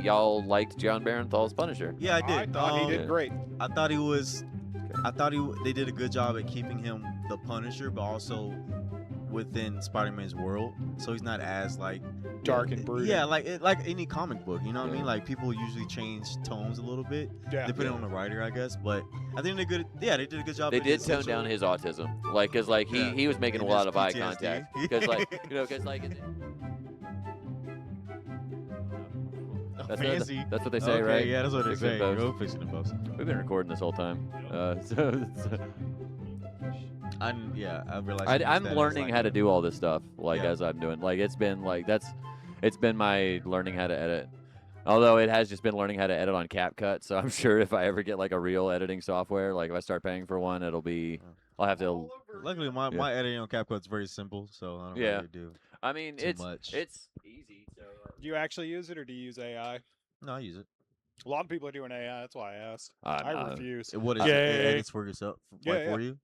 y'all liked John Barenthal's Punisher. Yeah, I I did. thought he did great. I thought he was. They did a good job at keeping him the Punisher, but also within Spider-Man's world, so he's not as like Dark and brooding. Yeah, like any comic book, you know what I mean? Like people usually change tones a little bit, depending on the writer, I guess. But I think they did. Yeah, they did a good job. They did tone down his autism, like, cause like he was making a lot of eye contact, cause like cause like. That's what they say, right? Yeah, that's what they say. Go fix it in post. We've been recording this whole time, I realized. I'm learning how to do all this stuff, like as I'm doing. Like it's been my learning how to edit. Although it has just been learning how to edit on CapCut, so I'm sure if I ever get like a real editing software, like if I start paying for one, I'll have to. Luckily, my editing on CapCut is very simple, so I don't really do. I mean, it's easy. So. Do you actually use it, or do you use AI? No, I use it. A lot of people are doing AI. That's why I asked. I refuse. What is it? It edits for yourself, for you.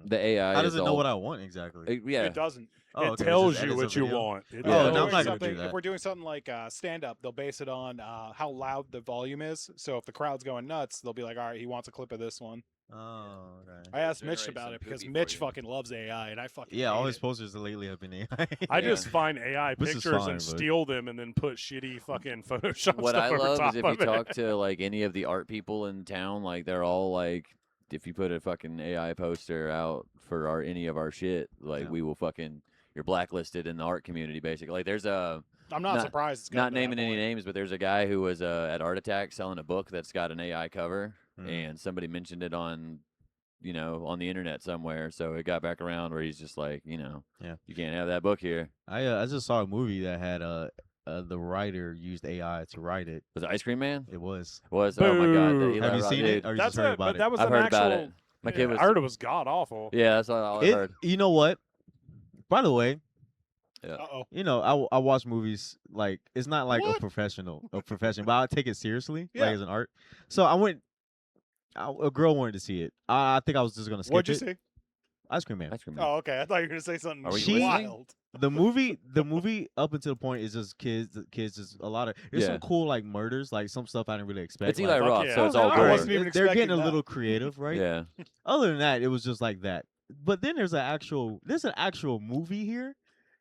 The AI. How does it know what I want exactly? It doesn't. It tells you what you want. No, I'm not gonna do that. If we're doing something like stand-up, they'll base it on how loud the volume is. So if the crowd's going nuts, they'll be like, "All right, he wants a clip of this one." Oh, okay. I asked Mitch about it because Mitch fucking loves AI, and I fucking all his posters lately have been AI. I just find AI pictures and steal them and then put shitty fucking Photoshop what stuff I over love top is if you talk to like any of the art people in town, like they're all like, if you put a fucking AI poster out for any of our shit, like we will fucking, you're blacklisted in the art community basically. Like there's a. I'm not surprised. It's not naming any names, but there's a guy who was at Art Attack selling a book that's got an AI cover, and somebody mentioned it on on the internet somewhere, so it got back around where he's just like, you can't have that book here. I just saw a movie that had the writer used AI to write it. Was it Ice Cream Man? It was. Oh my god! Have you seen it? Or you just heard about it? That was I've an heard actual, about it. My kid was. I heard it was god awful. Yeah, that's all I heard. You know what? By the way. Uh-oh. I watch movies like it's not like a profession, but I take it seriously, like as an art. So I went. A girl wanted to see it. I think I was just gonna skip it. What'd you see? Ice Cream Man. Oh, okay. I thought you were gonna say something wild. The movie up until the point is just kids. Just a lot of there's some cool like murders, like some stuff I didn't really expect. It's Eli Roth, so it's all gore. They're getting a little creative, right? Yeah. Other than that, it was just like that. But then there's an actual movie here,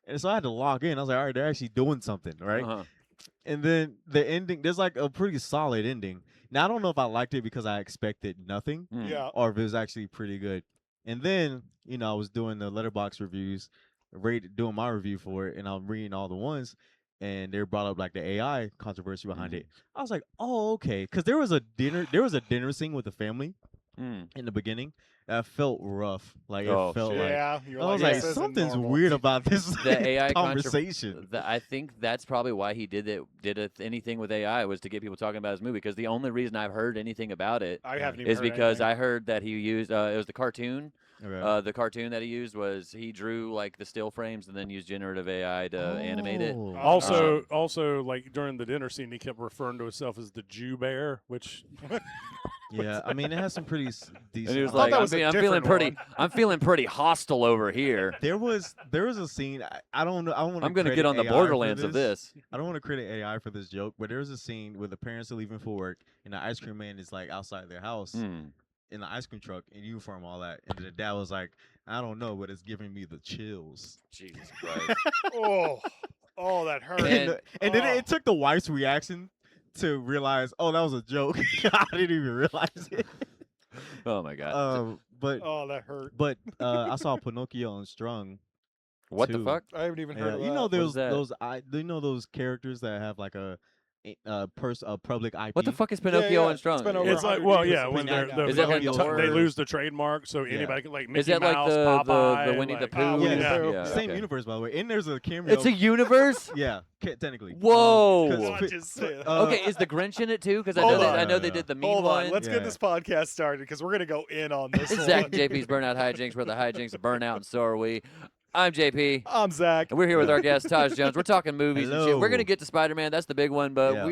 and so I had to log in. I was like, all right, they're actually doing something, right? And then the ending, there's like a pretty solid ending. Now, I don't know if I liked it because I expected nothing, or if it was actually pretty good. And then, I was doing the Letterboxd reviews, doing my review for it, and I'm reading all the ones, and they brought up like the AI controversy behind it. I was like, oh, okay, because there was a dinner scene with the family in the beginning. That felt rough. Like it felt like I was like something's weird about this the AI conversation. I think that's probably why he did anything with AI was to get people talking about his movie. Because the only reason I've heard anything about it is because I heard that he used it was the cartoon. Okay. The cartoon that he used was he drew like the still frames and then used generative AI to animate it. Also, like during the dinner scene, he kept referring to himself as the Jew Bear, which. Yeah, I mean it has some pretty decent. And he was like, I'm feeling pretty hostile over here. There was a scene. I don't know. I'm gonna get on the Borderlands of this. I don't want to credit AI for this joke, but there was a scene where the parents are leaving for work and the ice cream man is like outside their house in the ice cream truck in uniform, all that, and the dad was like, I don't know, but it's giving me the chills. Jesus Christ. Oh, that hurt. And then it took the wife's reaction to realize, oh, that was a joke. I didn't even realize it. Oh my god. But that hurt. But I saw Pinocchio Unstrung. What the fuck? I haven't even heard of that. You know those characters that have like a public IP. What the fuck is Pinocchio Unstrung? It's like, when they lose the trademark, so anybody can like Mickey Mouse, Popeye, the Winnie the Pooh. Same universe, by the way. And there's a cameo. It's a universe. Yeah, technically. Whoa. Okay, is the Grinch in it too? Because I know they did the meme one. Let's get this podcast started because we're gonna go in on this. It's Zach and JP's Burnout Hijinks, where the hijinks are burnout, and so are we. I'm JP. I'm Zach. And we're here with our guest, Tahj Jones. We're talking movies and shit. We're going to get to Spider-Man. That's the big one. But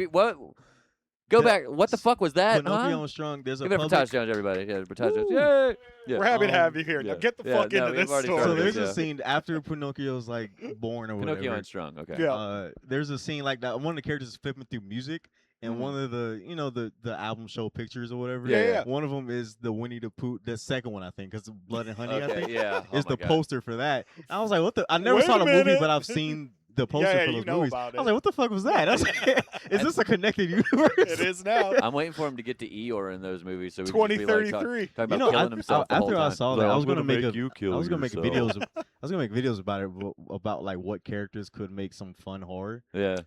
Go back. What the fuck was that? Pinocchio Unstrung. There's a Give it for Tahj Jones, everybody. Yeah, for Tahj Jones. Yay! Yeah. We're happy to have you here. Now get the fuck into this story. So there's a scene after Pinocchio's like born or whatever. Pinocchio Unstrung. Okay. Yeah. There's a scene like that. One of the characters is flipping through music. and one of the the album show pictures or whatever. Yeah. One of them is the Winnie the Pooh. The second one, I think, because Blood and Honey. I think. Yeah. Is the God. poster for that. I was like, what the? I never Wait saw a the movie, minute. but I've seen the poster for those movies. About it. I was like, what the fuck was that? I was like, is this a connected universe? It is now. I'm waiting for him to get to Eeyore in those movies, so we 2033. talking about killing himself. After I saw that, I was gonna make videos. I was gonna make videos about it, about like what characters could make some fun horror. Yeah.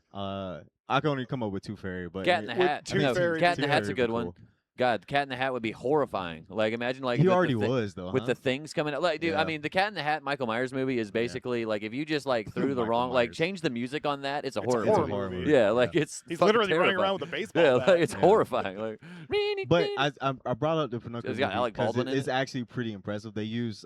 I can only come up with Tooth Fairy, but Cat in the Hat. Tooth Fairy. Cat in the Hat's a good cool. one. God, Cat in the Hat would be horrifying. Like, imagine like he already was though, with the things coming out. Like, dude, Yeah. I mean, the Cat in the Hat Michael Myers movie is basically like if you just like threw the wrong, like change the music on that, it's a horror movie. Yeah, like it's he's fucking literally terrifying. running around with a baseball Yeah, bat. like it's horrifying. Like, But I brought up the Pinocchio It's got Alec Baldwin in it's it. actually pretty impressive. They use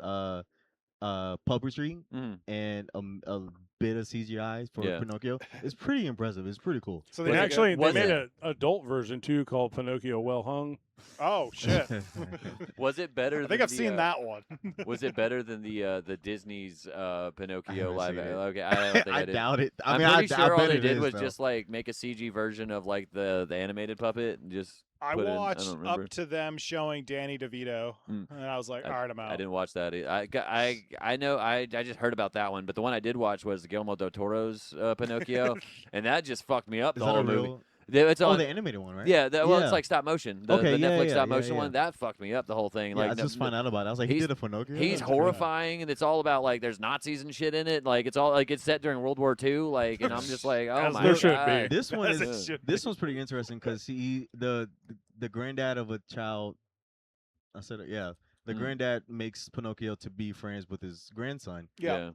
puppetry Mhm. and a bit of CGI for Yeah. Pinocchio. It's pretty impressive. It's pretty cool. So And they actually, they was made it- an adult version too called Pinocchio Well Hung. Oh shit! Was it better? I think than I've the, seen that one. Was it better than the Disney's Pinocchio haven't live? seen it. Okay, I don't think I I did. doubt it. I I'm mean, pretty I sure all bet they it did is, was though. just like make a CG version of like the animated puppet and just. I put in- I watched don't remember. up to them showing Danny DeVito, and I was like, all right, I'm out. I didn't watch that. I know. I just heard about that one, but the one I did watch was Guillermo del Toro's Pinocchio, and that just fucked me up Is the that whole a movie. real? It's on. The animated one, right? Yeah, well, Yeah. it's like stop motion. The Okay, Netflix yeah, stop yeah, motion yeah. one that fucked me up the whole thing. Yeah, Like I just found out about it. I was like, he he's- did a Pinocchio. He's That's crazy. horrifying, and it's all about like there's Nazis and shit in it. Like it's all like it's set during World War II. Like, and I'm just like, oh As my there god. should be. This one As it is should this one's pretty interesting because the granddad of a child. I said it. Yeah, the granddad makes Pinocchio to be friends with his grandson. Yeah.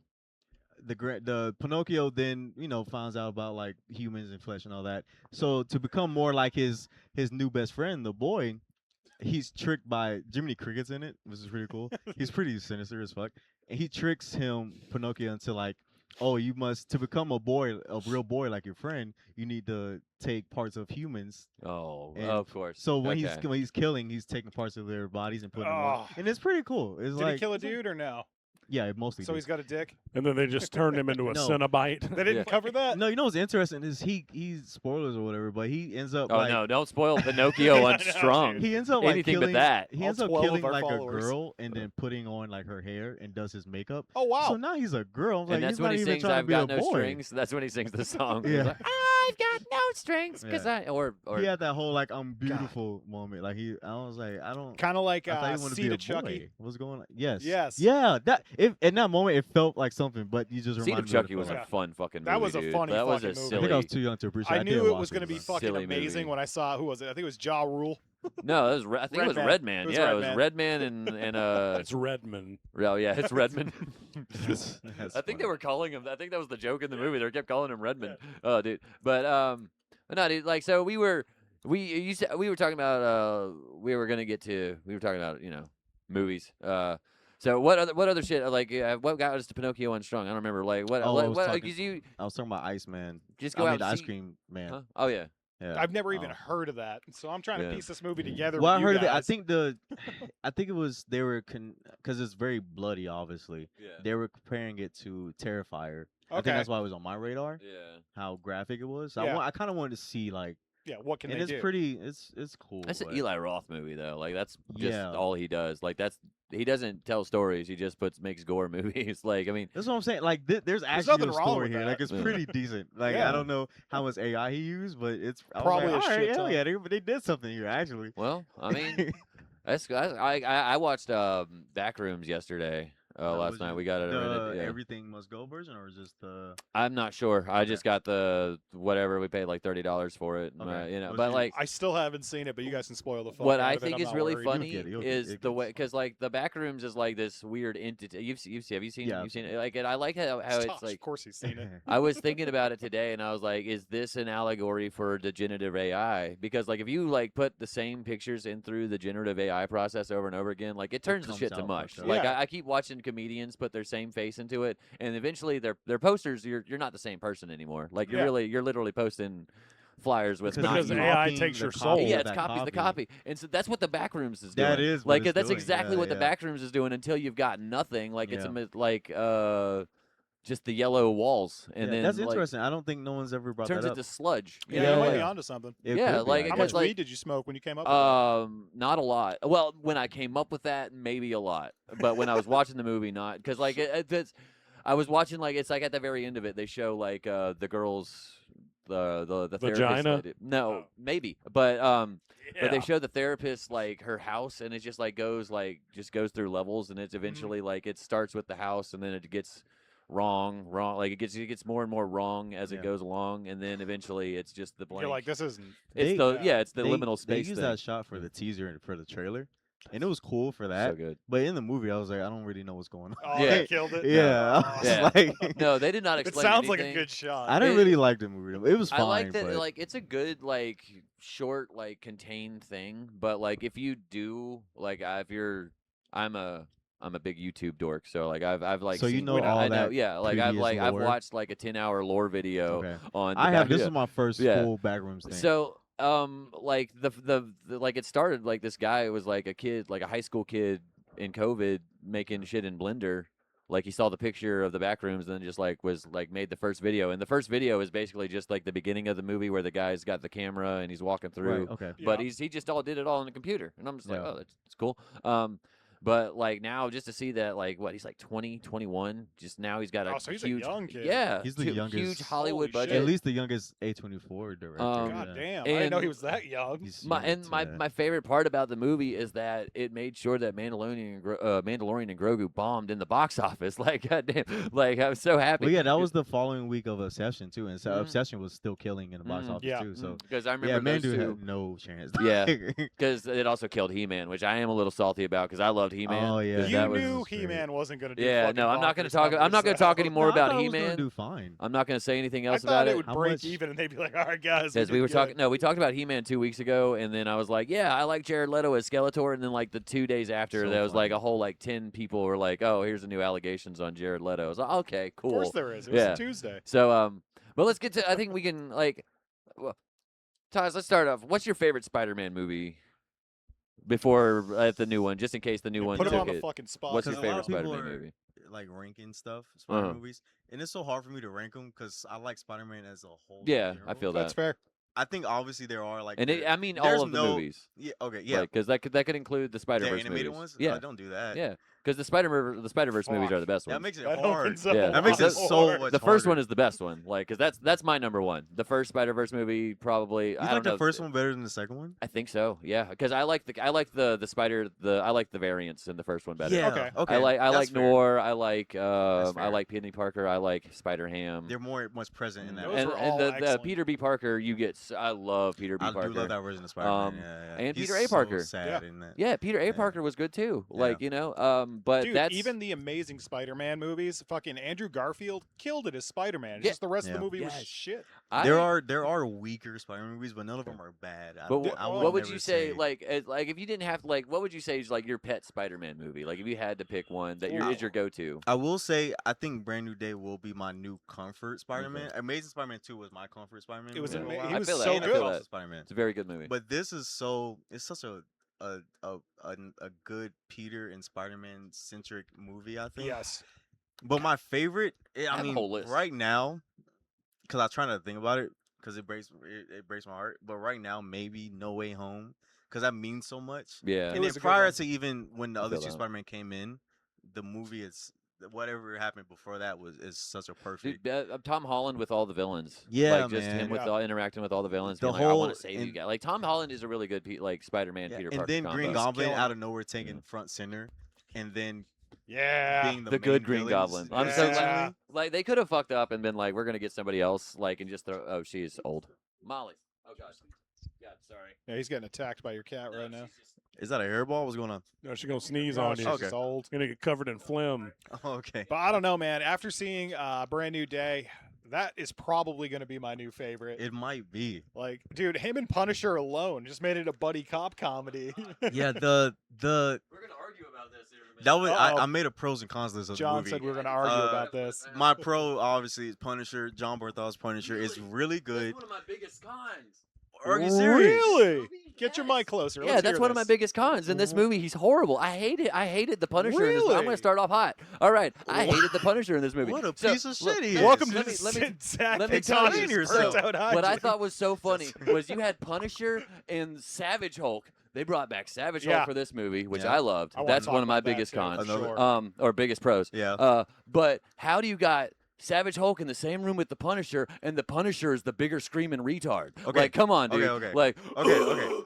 The Pinocchio then finds out about like humans and flesh and all that. So to become more like his new best friend, the boy, he's tricked by Jiminy Cricket's in it, which is pretty cool. He's pretty sinister as fuck, and he tricks Pinocchio into like, oh, you must to become a real boy like your friend, you need to take parts of humans. Oh, And of course. So when Okay. he's killing, he's taking parts of their bodies and putting them on, Oh. and it's pretty cool. It's Did like he kill a dude or no? Yeah, mostly. So he's got a dick. And then they just turned him into a No. Cenobite. They didn't cover that. No, you know what's interesting is he's spoilers or whatever, but he ends up. Oh like, no! Don't spoil Pinocchio on Strong. He ends up like Anything killing, but that. He All ends up 12 of killing our like followers. a girl and then putting on like her hair and does his makeup. Oh wow! So now he's a girl. I'm like, And that's he's when not he even sings trying "I've to be Got a No boy. Strings." That's when he sings the song. He's Yeah. like, I've got no strings because Yeah. or He had that whole like I'm beautiful moment. Like I was like, I don't. Kind of like I thought he wanted to Seed be a of Chucky. boy. What's going on? Yes. Yes. Yeah. In that moment it felt like something, but you just Seed reminded of me of Chucky the was film. a fun fucking movie. That was a dude. funny That was a fucking movie. I think I silly. was too young to appreciate. I did knew it watch was going to be though. fucking Silly amazing movie. when I saw who was it? I think it was Ja Rule. No, it was I think it was Redman. Redman. It was Yeah, it was Redman. Redman and It's Redman. oh yeah, it's Redman. That's I think they funny. were calling him. I think that was the joke in the movie. They kept calling him Redman. Oh, dude. But no, dude. Like, so we were talking about we were talking about movies. So what other shit like what got us to Pinocchio and Strong? I don't remember. Like what? Oh, what, I was what talking- 'cause you I was talking about Iceman. just go I out mean, and Ice see- Cream Man. Huh? Oh yeah. Yeah. I've never even Oh. heard of that, so I'm trying Yeah. to piece this movie together. Well, I with you heard of it. I guys. think I think it was they were because it's very bloody. Obviously, Yeah. they were comparing it to Terrifier. I Okay. think that's why it was on my radar. Yeah. How graphic it was. So Yeah. I kind of wanted to see like, Yeah, what can and they it's do? pretty. It's cool. That's an but- Eli Roth movie though. Like that's just Yeah. all he does. Like he doesn't tell stories. He just makes gore movies. Like I mean, That's what I'm saying. Like, there's actually nothing a wrong story with here. that. Like, it's Yeah. pretty decent. Like, Yeah. I don't know how much AI he used, but it's I was Probably like, a all right, shit hell ton. yeah, they did something here actually. well, I mean, I watched Backrooms yesterday. Last Was night it we got it. the Yeah. Everything Must Go version, or is this the? I'm not sure. I just got the whatever we paid like $30 for it. Okay. But Was you- like I still haven't seen it, but you guys can spoil the fuck what out I of it. think I'm is not really worried. funny get it, you'll is get the it. way because like the Backrooms is like this weird entity. Have you seen Yeah, you've I've seen it? Like and I like how It's it's Tahj, like of course he's seen it. I was thinking about it today, and I was like, "Is this an allegory for the generative AI?" Because, like, if you like put the same pictures in through the generative AI process over and over again, like, it turns the comes shit to out mush. fucked up. Like, Yeah. I keep watching comedians put their same face into it, and eventually their posters, you're not the same person anymore. Like, Yeah. you're literally posting flyers with Because not you. AI copying takes the your copy soul. of Yeah, it's that copies the copy, and so that's what the Backrooms is doing. That is what like it's that's doing. exactly Yeah, what the yeah. Backrooms is doing until you've got nothing. Like it's Yeah. like just the yellow walls, and then that's interesting. I don't think no one's ever brought turns that up. into sludge. Yeah, you might be onto something. Yeah, like how much weed did you smoke when you came up with that? Not a lot. Well, when I came up with that, maybe a lot, but when I was watching the movie, not because like it's. I was watching like it's like at the very end of it, they show like the girls, the vagina. therapist. No, maybe, but they show the therapist like her house, and it just like goes through levels, and it's eventually like it starts with the house, and then it gets wrong, like it gets more and more wrong as it goes along, and then eventually it's just the blank. You're like, this isn't. It's it's the liminal space. They used that shot for the teaser and for the trailer. And it was cool for that. So good. But in the movie, I was like, I don't really know what's going on. Oh, they killed it? Yeah. I was like, no, they did not explain It sounds anything. like a good shot. I didn't really like the movie. It was fine. I liked it. But... like, it's a good, like, short, like, contained thing. But, like, if you do, like, I'm a big YouTube dork, so like I've like so you seen, know all that. Yeah, like I've watched like a 10-hour lore video on. This is my first full Backrooms thing. So like the like it started like this guy was like a kid, like a high school kid in COVID making shit in Blender. Like he saw the picture of the Backrooms and then just like was like made the first video, and the first video is basically just like the beginning of the movie where the guy's got the camera and he's walking through. Right, okay. But he just did it all on the computer, and I'm just like, oh, that's cool. But like now, just to see that, like he's like 20, 21. Just now he's got a so he's huge, a young kid. Yeah, he's the youngest, huge Hollywood budget. At least the youngest A24 director. God damn, I didn't know he was that young. My favorite part about the movie is that it made sure that Mandalorian and Grogu bombed in the box office. Like goddamn, like I was so happy. Well, yeah, that was the following week of Obsession too, and so Obsession was still killing in the box office too. So because I remember Mandu had no chance. Yeah, because it also killed He-Man, which I am a little salty about because I loved He-Man. Oh yeah. You knew He-Man wasn't going to do. Yeah, no, I'm not going to talk. I'm not going to talk anymore about He-Man. Do fine. I'm not going to say anything else about it. it would break even, and they'd be like, "All right, guys." Because we were talking. No, we talked about He-Man 2 weeks ago, and then I was like, "Yeah, I like Jared Leto as Skeletor." And then like the 2 days after, there was like a whole like 10 people were like, "Oh, here's the new allegations on Jared Leto." I was like, "Okay, cool." Of course there is. It was a Tuesday. So but let's get to. I think we can like. Well, Tahj, let's start off. What's your favorite Spider-Man movie? Before the new one, just in case the new one put took him on it. the fucking spot. What's your favorite Spider-Man movie? Like ranking stuff, Spider-Man movies, and it's so hard for me to rank them because I like Spider-Man as a whole. Yeah, I feel that. That's fair. I think obviously there are like, and I mean all of the movies. Yeah, okay, yeah, because that could include the Spider-Verse animated movies. ones. Yeah, don't do that. Yeah, because the Spider-Verse movies are the best ones. That makes it hard. So. Yeah. That makes it so much. The first one is the best one, like because that's my number one. The first Spider-Verse movie probably. You like the first one better than the second one? I think so. Yeah, because I like the variants in the first one better. Yeah, okay. I like Noir. I like Penny Parker. I like Spider-Ham. They're much present in that. And the Peter B. Parker, I love Peter B. Parker. I do love that version of Spider-Man. And Peter A. Parker. So sad in that. Yeah, Peter A. Parker was good too. Like but dude, that's even the Amazing Spider-Man movies. Fucking Andrew Garfield killed it as Spider-Man. Just the rest of the movie was shit. There are weaker Spider-Man movies, but none of them are bad. But what would you say like if you didn't have to, like what would you say is like your pet Spider-Man movie? Like if you had to pick one that is your go-to. I will say I think Brand New Day will be my new comfort Spider-Man. Amazing Spider-Man 2 was my comfort Spider-Man. It was he was so good. Spider-Man. It's a very good movie. But this is it's such a good Peter and Spider-Man centric movie, I think. Yes. But my favorite, I mean, right now, because I'm trying to think about it, because it breaks my heart. But right now, maybe No Way Home, because that means so much. Yeah. And then prior to even when the other two Spider-Man came in, the movie is. Whatever happened before that is such a perfect. Dude, Tom Holland with all the villains. Yeah, like just him with interacting with all the villains. The being like, I want to save you guys. Like Tom Holland is a really good Spider-Man Peter Parker. And then combo. Green Goblin out of nowhere taking front center, and then being the good Green Goblin. I'm so glad. Like they could have fucked up and been like, we're gonna get somebody else, like, and just throw. Oh, she's old. Molly. Oh gosh. God, sorry. Yeah, he's getting attacked by your cat right now. Is that a hairball? What's going on? No, she's gonna sneeze on you. She's old. She's gonna get covered in phlegm. Oh, okay. But I don't know, man. After seeing Brand New Day, that is probably going to be my new favorite. It might be. Like, dude, him and Punisher alone just made it a buddy cop comedy. Yeah, we're gonna argue about this. That was I made a pros and cons list of John the movie. said we were gonna argue about this. My pro, obviously, is Punisher. John Berthol's Punisher is really good. That's one of my biggest cons. Are you serious? Really? Get your mic closer. Yeah, that's one of my biggest cons in this movie. He's horrible. I hate it. I hated the Punisher in this movie. I'm going to start off hot. All right. I hated the Punisher in this movie. What a piece of shit he is. Welcome to let me tell you. What I thought was so funny was you had Punisher and Savage Hulk. They brought back Savage Hulk for this movie, which I loved. That's one of my biggest cons, or biggest pros. Yeah. But how do you got Savage Hulk in the same room with the Punisher, and the Punisher is the bigger screaming retard? Okay. Like, come on, dude. Okay. Like, okay.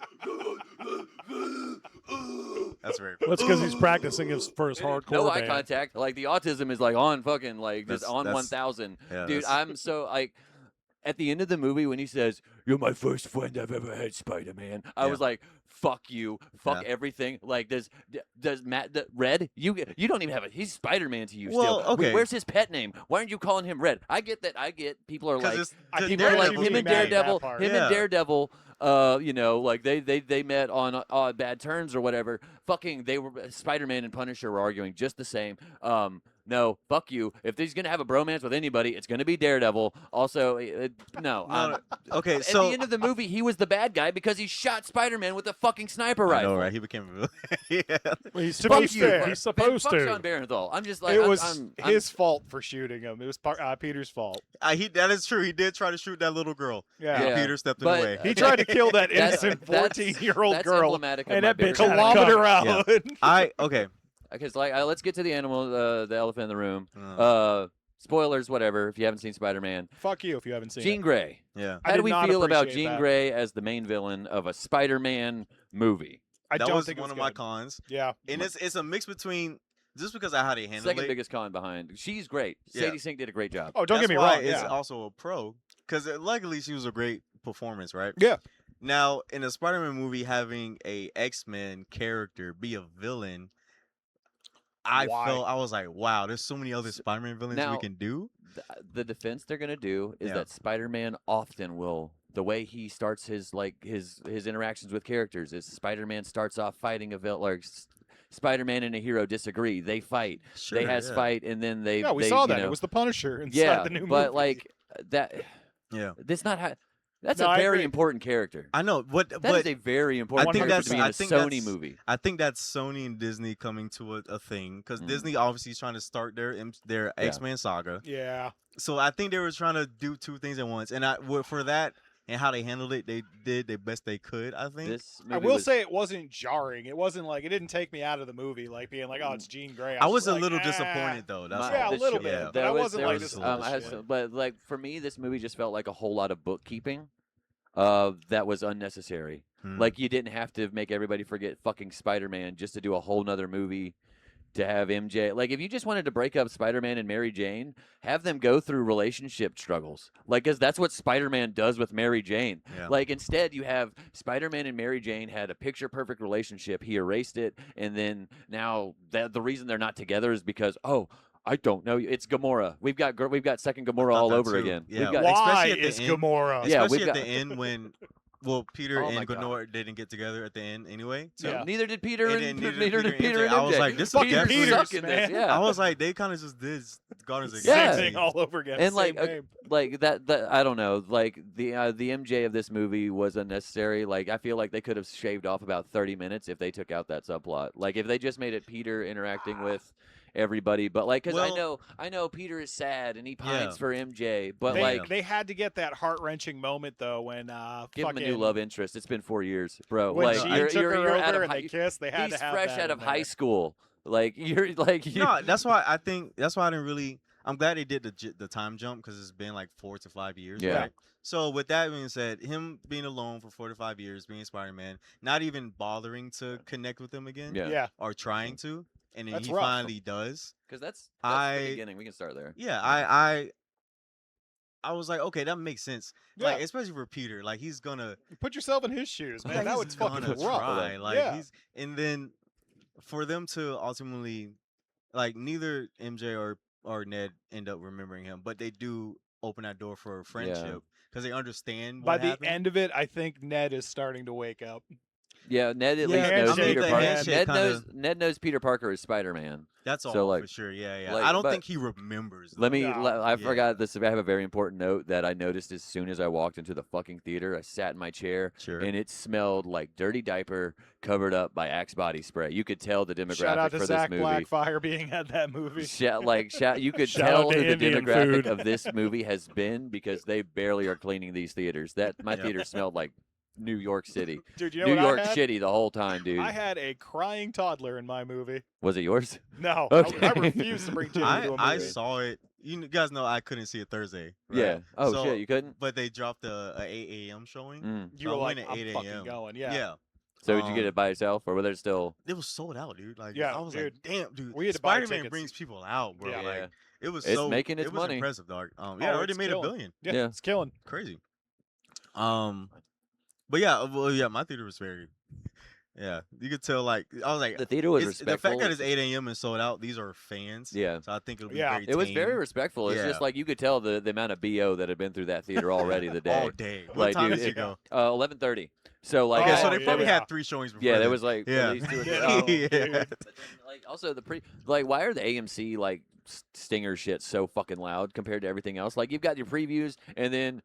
That's very. Well, it's because he's practicing for his hardcore. No band. eye contact. Like the autism is like on fucking like just on 1,000. Yeah, dude, I'm so like. At the end of the movie, when he says, "You're my first friend I've ever had, Spider-Man," I was like, "Fuck you, fuck everything." Like, does Matt Red? You don't even have it. He's Spider-Man to you still. Okay. Where's his pet name? Why aren't you calling him Red? I get that. I get people are like him and Daredevil. Him and Daredevil. You know, like they met on bad terms or whatever. Fucking, they were Spider-Man and Punisher were arguing just the same. No, fuck you. If he's gonna have a bromance with anybody, it's gonna be Daredevil. Also, no. Okay, so at the end of the movie, he was the bad guy because he shot Spider-Man with a fucking sniper rifle. I know, right? He became a villain. Yeah. Well, he's supposed to. He's supposed fuck to. Sean Barenthal. I'm just like it was his fault for shooting him. It was Peter's fault. That is true. He did try to shoot that little girl. Yeah. Peter stepped in the way. He tried to kill that innocent 14-year-old girl, and that bitch kilometer out. Okay. Because let's get to the animal, the elephant in the room. Spoilers, whatever. If you haven't seen Spider-Man, fuck you if you haven't seen Jean Grey. Yeah. How do we feel about Jean Grey as the main villain of a Spider-Man movie? That was one of my cons. Yeah, and it's a mix between just because of how they handled Second biggest con behind. She's great. Sadie Sink did a great job. Oh, don't get me wrong. It's also a pro because luckily she was a great performance, right? Yeah. Now in a Spider-Man movie, having a X-Men character be a villain. I was like, wow, there's so many other Spider-Man villains we can do. The defense they're gonna do is that Spider-Man often will. The way he starts his interactions with characters is Spider-Man starts off fighting a villain. Like Spider-Man and a hero disagree. They fight. They fight, and then they. Yeah, we saw that. It was the Punisher inside the new movie. But like that. Yeah. That's not how. That's a very important character. I know, but that is a very important character to be in a Sony movie. I think that's Sony and Disney coming to a thing because Disney obviously is trying to start their X-Men saga. Yeah. So I think they were trying to do two things at once, and for that and how they handled it, they did the best they could. I think. I will say it wasn't jarring. It wasn't like it didn't take me out of the movie, like being like, "Oh, it's Jean Grey." I was a little disappointed though. A little bit. But I wasn't like this. But like for me, this movie just felt like a whole lot of bookkeeping. That was unnecessary. Like you didn't have to make everybody forget fucking Spider-Man just to do a whole nother movie to have MJ. Like if you just wanted to break up Spider-Man and Mary Jane, have them go through relationship struggles. Like cuz that's what Spider-Man does with Mary Jane. Yeah. Like instead you have Spider-Man and Mary Jane had a picture perfect relationship. He erased it and then now the reason they're not together is because I don't know. It's Gamora. We've got second Gamora all over again. Yeah. Why is Gamora? Especially at the end when, Peter and Gamora didn't get together at the end anyway. So neither did Peter and MJ. I was like, this is Peter's in this. Yeah. I was like, they kind of just did Guardians of the Same thing all over again. And like that. I don't know. Like the MJ of this movie was unnecessary. Like I feel like they could have shaved off about 30 minutes if they took out that subplot. Like if they just made it Peter interacting with everybody, but like because I know Peter is sad and he pines for MJ, but they had to get that heart-wrenching moment though when give him a new love interest. It's been 4 years, bro. When like you're out of they kissed, they had he's to have fresh out of high school. Like no, that's why I didn't really. I'm glad they did the time jump because it's been like 4 to 5 years. Yeah. Right? So with that being said, him being alone for 4 to 5 years, being Spider-Man, not even bothering to connect with him again, or trying to. And then he finally does. Because that's the beginning. We can start there. Yeah, I was like, okay, that makes sense. Yeah. Like, especially for Peter, like he's gonna put yourself in his shoes, man. That would fucking rough. Like and then for them to ultimately, like, neither MJ or Ned end up remembering him, but they do open that door for a friendship because they understand. By the end of it, I think Ned is starting to wake up. Yeah, Ned at least knows Peter Parker. Ned knows Peter Parker is Spider-Man. That's all so, for sure. Yeah. I don't think he remembers. Though. I forgot this. I have a very important note that I noticed as soon as I walked into the fucking theater. I sat in my chair, and it smelled like dirty diaper covered up by Axe body spray. You could tell the demographic Shout out to for Zach this movie. Blackfire being at that movie. You could tell who the demographic of this movie has been because they barely are cleaning these theaters. My theater smelled like New York City. Dude, you know New what York I had? shitty the whole time, dude. I had a crying toddler in my movie. Was it yours? No. Okay. I refused to bring Jimmy to a movie. I saw it. You guys know I couldn't see it Thursday. Right? Yeah. Oh, shit, you couldn't? But they dropped a 8 a.m. showing. You were like, I'm fucking going. Yeah. So did you get it by yourself, or were there still? It was sold out, dude. Like, yeah, I was like, damn, dude. We had Spider-Man brings people out, bro. Yeah. Like, it's making its money. Impressive, dog. It already made $1 billion. Yeah, it's killing. Crazy. But yeah, my theater was very. Yeah, you could tell. Like, I was like, the theater was respectful. The fact that it's 8 a.m. and sold out, these are fans. Yeah, so I think it'll be very. It was very respectful. It's just like you could tell the amount of BO that had been through that theater already the day. All day. What time did you go? 11:30. So like, so they probably had 3 showings before. Yeah, there was like at least 2 or 3. Yeah. Like also why are the AMC like stinger shit so fucking loud compared to everything else? Like you've got your previews and then.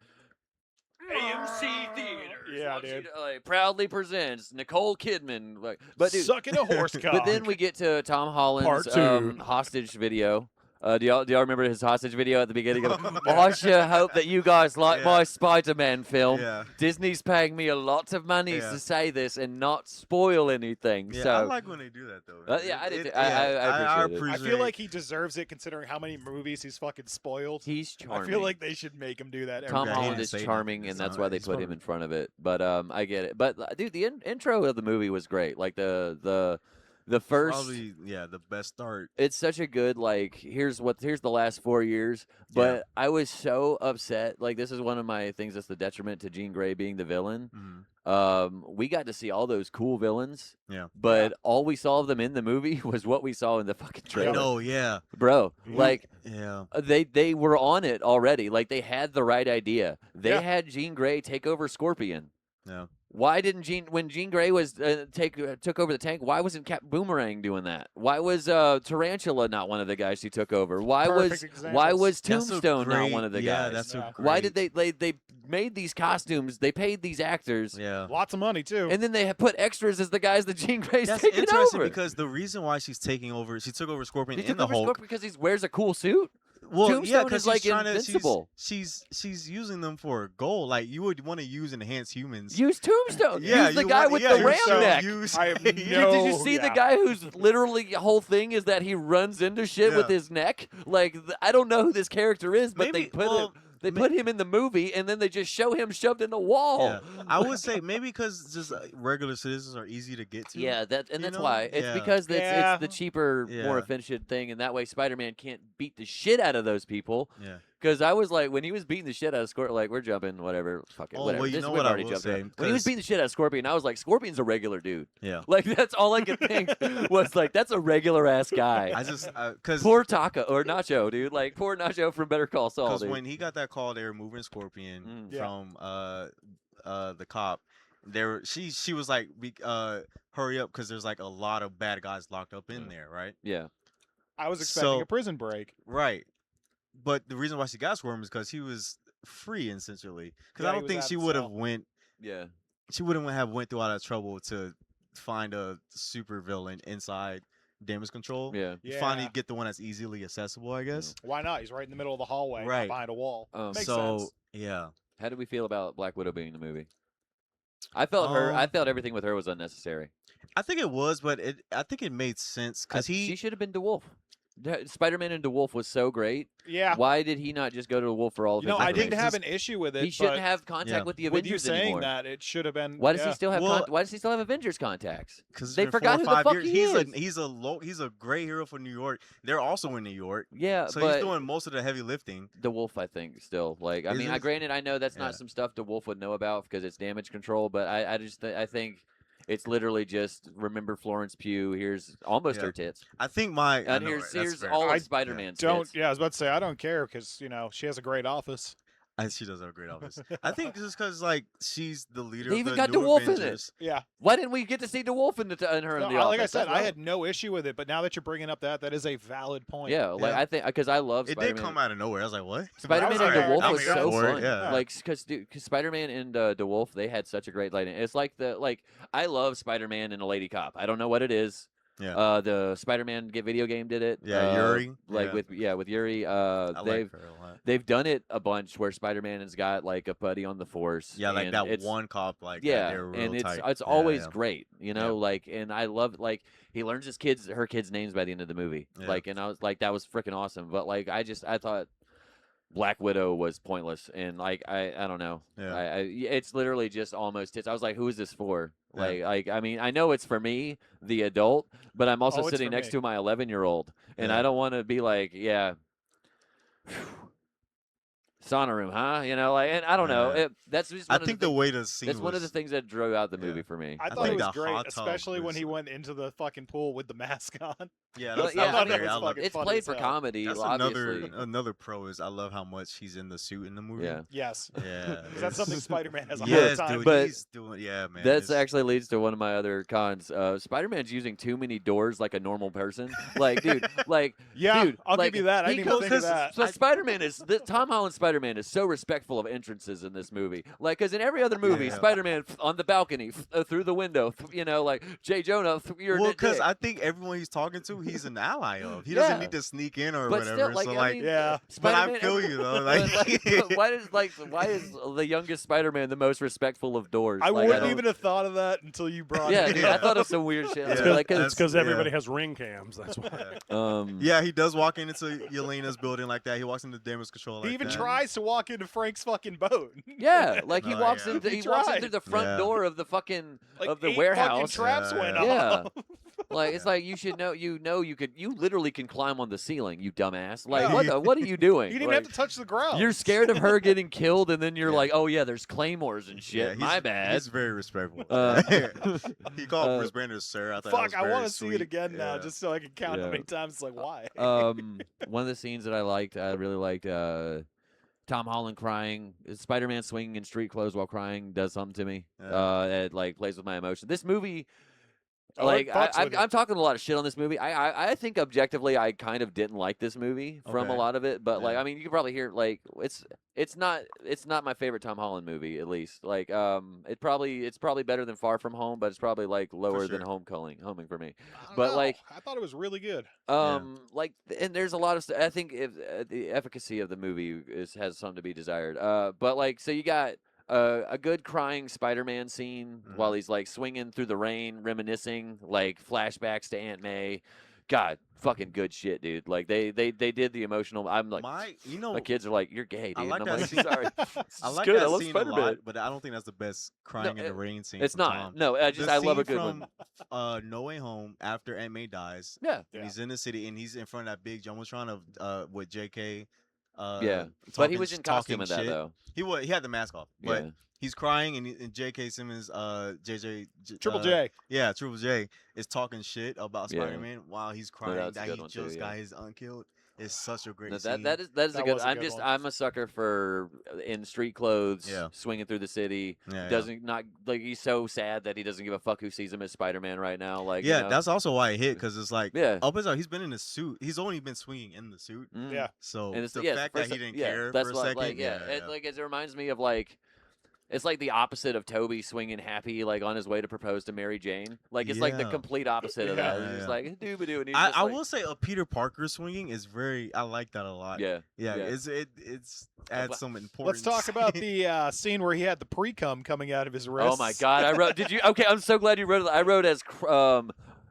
AMC Theaters, dude. Proudly presents Nicole Kidman, but dude, sucking a horse cock. But then we get to Tom Holland's hostage video. Do y'all remember his hostage video at the beginning? I sure hope that you guys like my Spider-Man film. Yeah. Disney's paying me a lot of money to say this and not spoil anything. Yeah, so I like when they do that though. I did. I appreciate it. I feel like he deserves it considering how many movies he's fucking spoiled. He's charming. I feel like they should make him do that. Tom Holland is charming, and that's why they put him in front of it. But I get it. But dude, the intro of the movie was great. Like the first, probably, the best start. It's such a good here's the last 4 years. But I was so upset. Like this is one of my things that's the detriment to Jean Grey being the villain. Mm-hmm. We got to see all those cool villains. Yeah. But all we saw of them in the movie was what we saw in the fucking trailer. No, yeah, bro. Like, they were on it already. Like they had the right idea. They had Jean Grey take over Scorpion. Yeah. Why didn't when Jean Grey was took over the tank? Why wasn't Cap Boomerang doing that? Why was Tarantula not one of the guys she took over? Why was Tombstone not one of the guys? That's so great. Why did they made these costumes? They paid these actors, lots of money too, and then they put extras as the guys that Jean Grey's That's taking interesting over. Because the reason why she took over Scorpion He in the Hulk Scorpion because he wears a cool suit. Well, Tombstone because is invincible. She's using them for a goal. Like you would want to use enhanced humans. Use Tombstone. Yeah, use the guy with the round neck. Did you see the guy whose literally whole thing is that he runs into shit with his neck? Like I don't know who this character is, but they put him. They put him in the movie, and then they just show him shoved in the wall. Yeah. I would say maybe because just regular citizens are easy to get to. Yeah, that's why. It's because it's the cheaper, more efficient thing, and that way Spider-Man can't beat the shit out of those people. Yeah. Because I was like, when he was beating the shit out of Scorpion, like, we're jumping, whatever, fuck it, whatever. Well, you know what I will say. When he was beating the shit out of Scorpion, I was like, Scorpion's a regular dude. Yeah. Like, that's all I could think was, like, that's a regular-ass guy. I just, because... Poor Taco, or Nacho, dude. Like, poor Nacho from Better Call Saul, Because when he got that call, they were moving Scorpion from the cop. She was like, hurry up, because there's, like, a lot of bad guys locked up in there, right? Yeah. I was expecting a prison break. Right. But the reason why she got Scorpion is because he was free, essentially. Because I don't think she would have went. Yeah. She wouldn't have went through all that trouble to find a super villain inside damage control. Yeah. Finally get the one that's easily accessible, I guess. Why not? He's right in the middle of the hallway, right behind a wall. Makes so sense. Yeah. How did we feel about Black Widow being in the movie? I felt I felt everything with her was unnecessary. I think it was, but I think it made sense because she should have been DeWolf. Spider-Man and DeWolf was so great. Yeah. Why did he not just go to DeWolf for all of his I didn't have an issue with it. He shouldn't have contact with the Avengers anymore. With you saying anymore. that, it should have been. Why does he still have? Why does he still have Avengers contacts? Because they forgot who the fuck he is. He's a great hero for New York. They're also in New York. Yeah, so he's doing most of the heavy lifting. DeWolf, I think, still like. I mean, granted, I know that's not some stuff DeWolf would know about because it's damage control, but I think. It's literally just remember Florence Pugh. Here's almost her tits. I think here's all of Spider-Man's tits. I was about to say I don't care because she has a great office. She does have a great office. I think just because like she's the leader. They of even the got New DeWolf Avengers. in it. Yeah. Why didn't we get to see DeWolf in her in the office? Like I said, I had no issue with it, but now that you're bringing up that is a valid point. Yeah, like I think because I love it Spider-Man. did come out of nowhere. I was like, what? Spider-Man and DeWolf was so fun. Yeah. Like because Spider-Man and DeWolf, they had such a great lighting. It's like I love Spider-Man and a Lady Cop. I don't know what it is. Yeah. The Spider-Man video game did it. Yeah, Yuri. Like with Yuri. They've done it a bunch where Spider-Man has got like a buddy on the force. Yeah, like that one cop. Like and it's always great. You know, like, and I love like he learns her kids' names by the end of the movie. Yeah. Like, and I was like, that was freaking awesome. But like, I thought Black Widow was pointless, and like I don't know. Yeah. It's literally just almost. I was like, who is this for? Yeah. Like I mean, I know it's for me, the adult, but I'm also sitting next to my 11-year-old, and I don't want to be like, sauna room, huh? You know, like, and I don't know. That's just I think the way the scene. That's one of the things that drove out the movie for me. I thought it was great, especially when he went into the fucking pool with the mask on. Yeah, it's played for comedy. That's obviously. another pro is I love how much he's in the suit in the movie. Yeah. Yes. Yeah. That's something Spider-Man has a hard time. Dude, but he's doing. Yeah, man. That actually leads to one of my other cons. Spider-Man's using too many doors like a normal person. Like, dude, like, dude, I'll give you that. I didn't even think of that. So Tom Holland's Spider-Man is so respectful of entrances in this movie. Like, because in every other movie, Spider-Man on the balcony, through the window, you know, like J. Jonah. Because I think everyone he's talking to, he's an ally of. He doesn't need to sneak in or whatever. Still, but I feel you though. Why is the youngest Spider-Man the most respectful of doors? I wouldn't even have thought of that until you brought it. Dude, I thought of some weird shit. It's because everybody has ring cams. That's why. Yeah, he does walk into Yelena's building like that. He walks into damage control. He even tries to walk into Frank's fucking boat. Yeah, like he walks into the front door of the fucking of the warehouse. Traps went off. Like it's like you should know. You literally can climb on the ceiling. You dumbass. Like what are you doing? You didn't even have to touch the ground. You're scared of her getting killed, and then you're like, oh yeah, there's claymores and shit. My bad. He's very respectful. He called Bruce Banner sir. I thought I want to see it again now, just so I can count how many times. It's like why? One of the scenes that I really liked. Tom Holland crying, Spider-Man swinging in street clothes while crying does something to me. It like plays with my emotion. This movie, I'm talking a lot of shit on this movie. I think objectively, I kind of didn't like this movie from a lot of it. But like, I mean, you can probably hear like it's not my favorite Tom Holland movie. At least like it's probably better than Far From Home, but it's probably like lower than Homecoming for me. But like, I thought it was really good. Like, and there's a lot of I think the efficacy of the movie has some to be desired. But like, so you got. A good crying Spider-Man scene while he's like swinging through the rain, reminiscing, like flashbacks to Aunt May. God, fucking good shit, dude. Like they did the emotional. I'm like, my kids are like, you're gay, dude. I like and I'm like, sorry. I like that scene a lot, but I don't think that's the best crying in the rain scene. It's not. Tom. No, I love a good one. No Way Home after Aunt May dies. Yeah. And he's in the city and he's in front of that big jumbotron of with J.K. But he was in costume in that though. He had the mask off, but he's crying and J.K. Simmons, Triple J, Triple J is talking shit about Spider-Man while he's crying that he just got his unkilled. It's such a great scene. That is a good. I'm a sucker for in street clothes, swinging through the city. He's so sad that he doesn't give a fuck who sees him as Spider-Man right now. Like that's also why it hit because it's like he's been in the suit. He's only been swinging in the suit. So and the fact that he didn't care for a second, it reminds me of like. It's like the opposite of Toby swinging happy, like on his way to propose to Mary Jane. Like it's like the complete opposite of that. It's just like doo-ba-doo. And I will say a Peter Parker swinging is very. I like that a lot. Yeah. It's adds some importance. Let's talk about the scene where he had the pre-cum coming out of his wrist. Oh my God! I wrote. Did you? Okay, I'm so glad you wrote it. I wrote as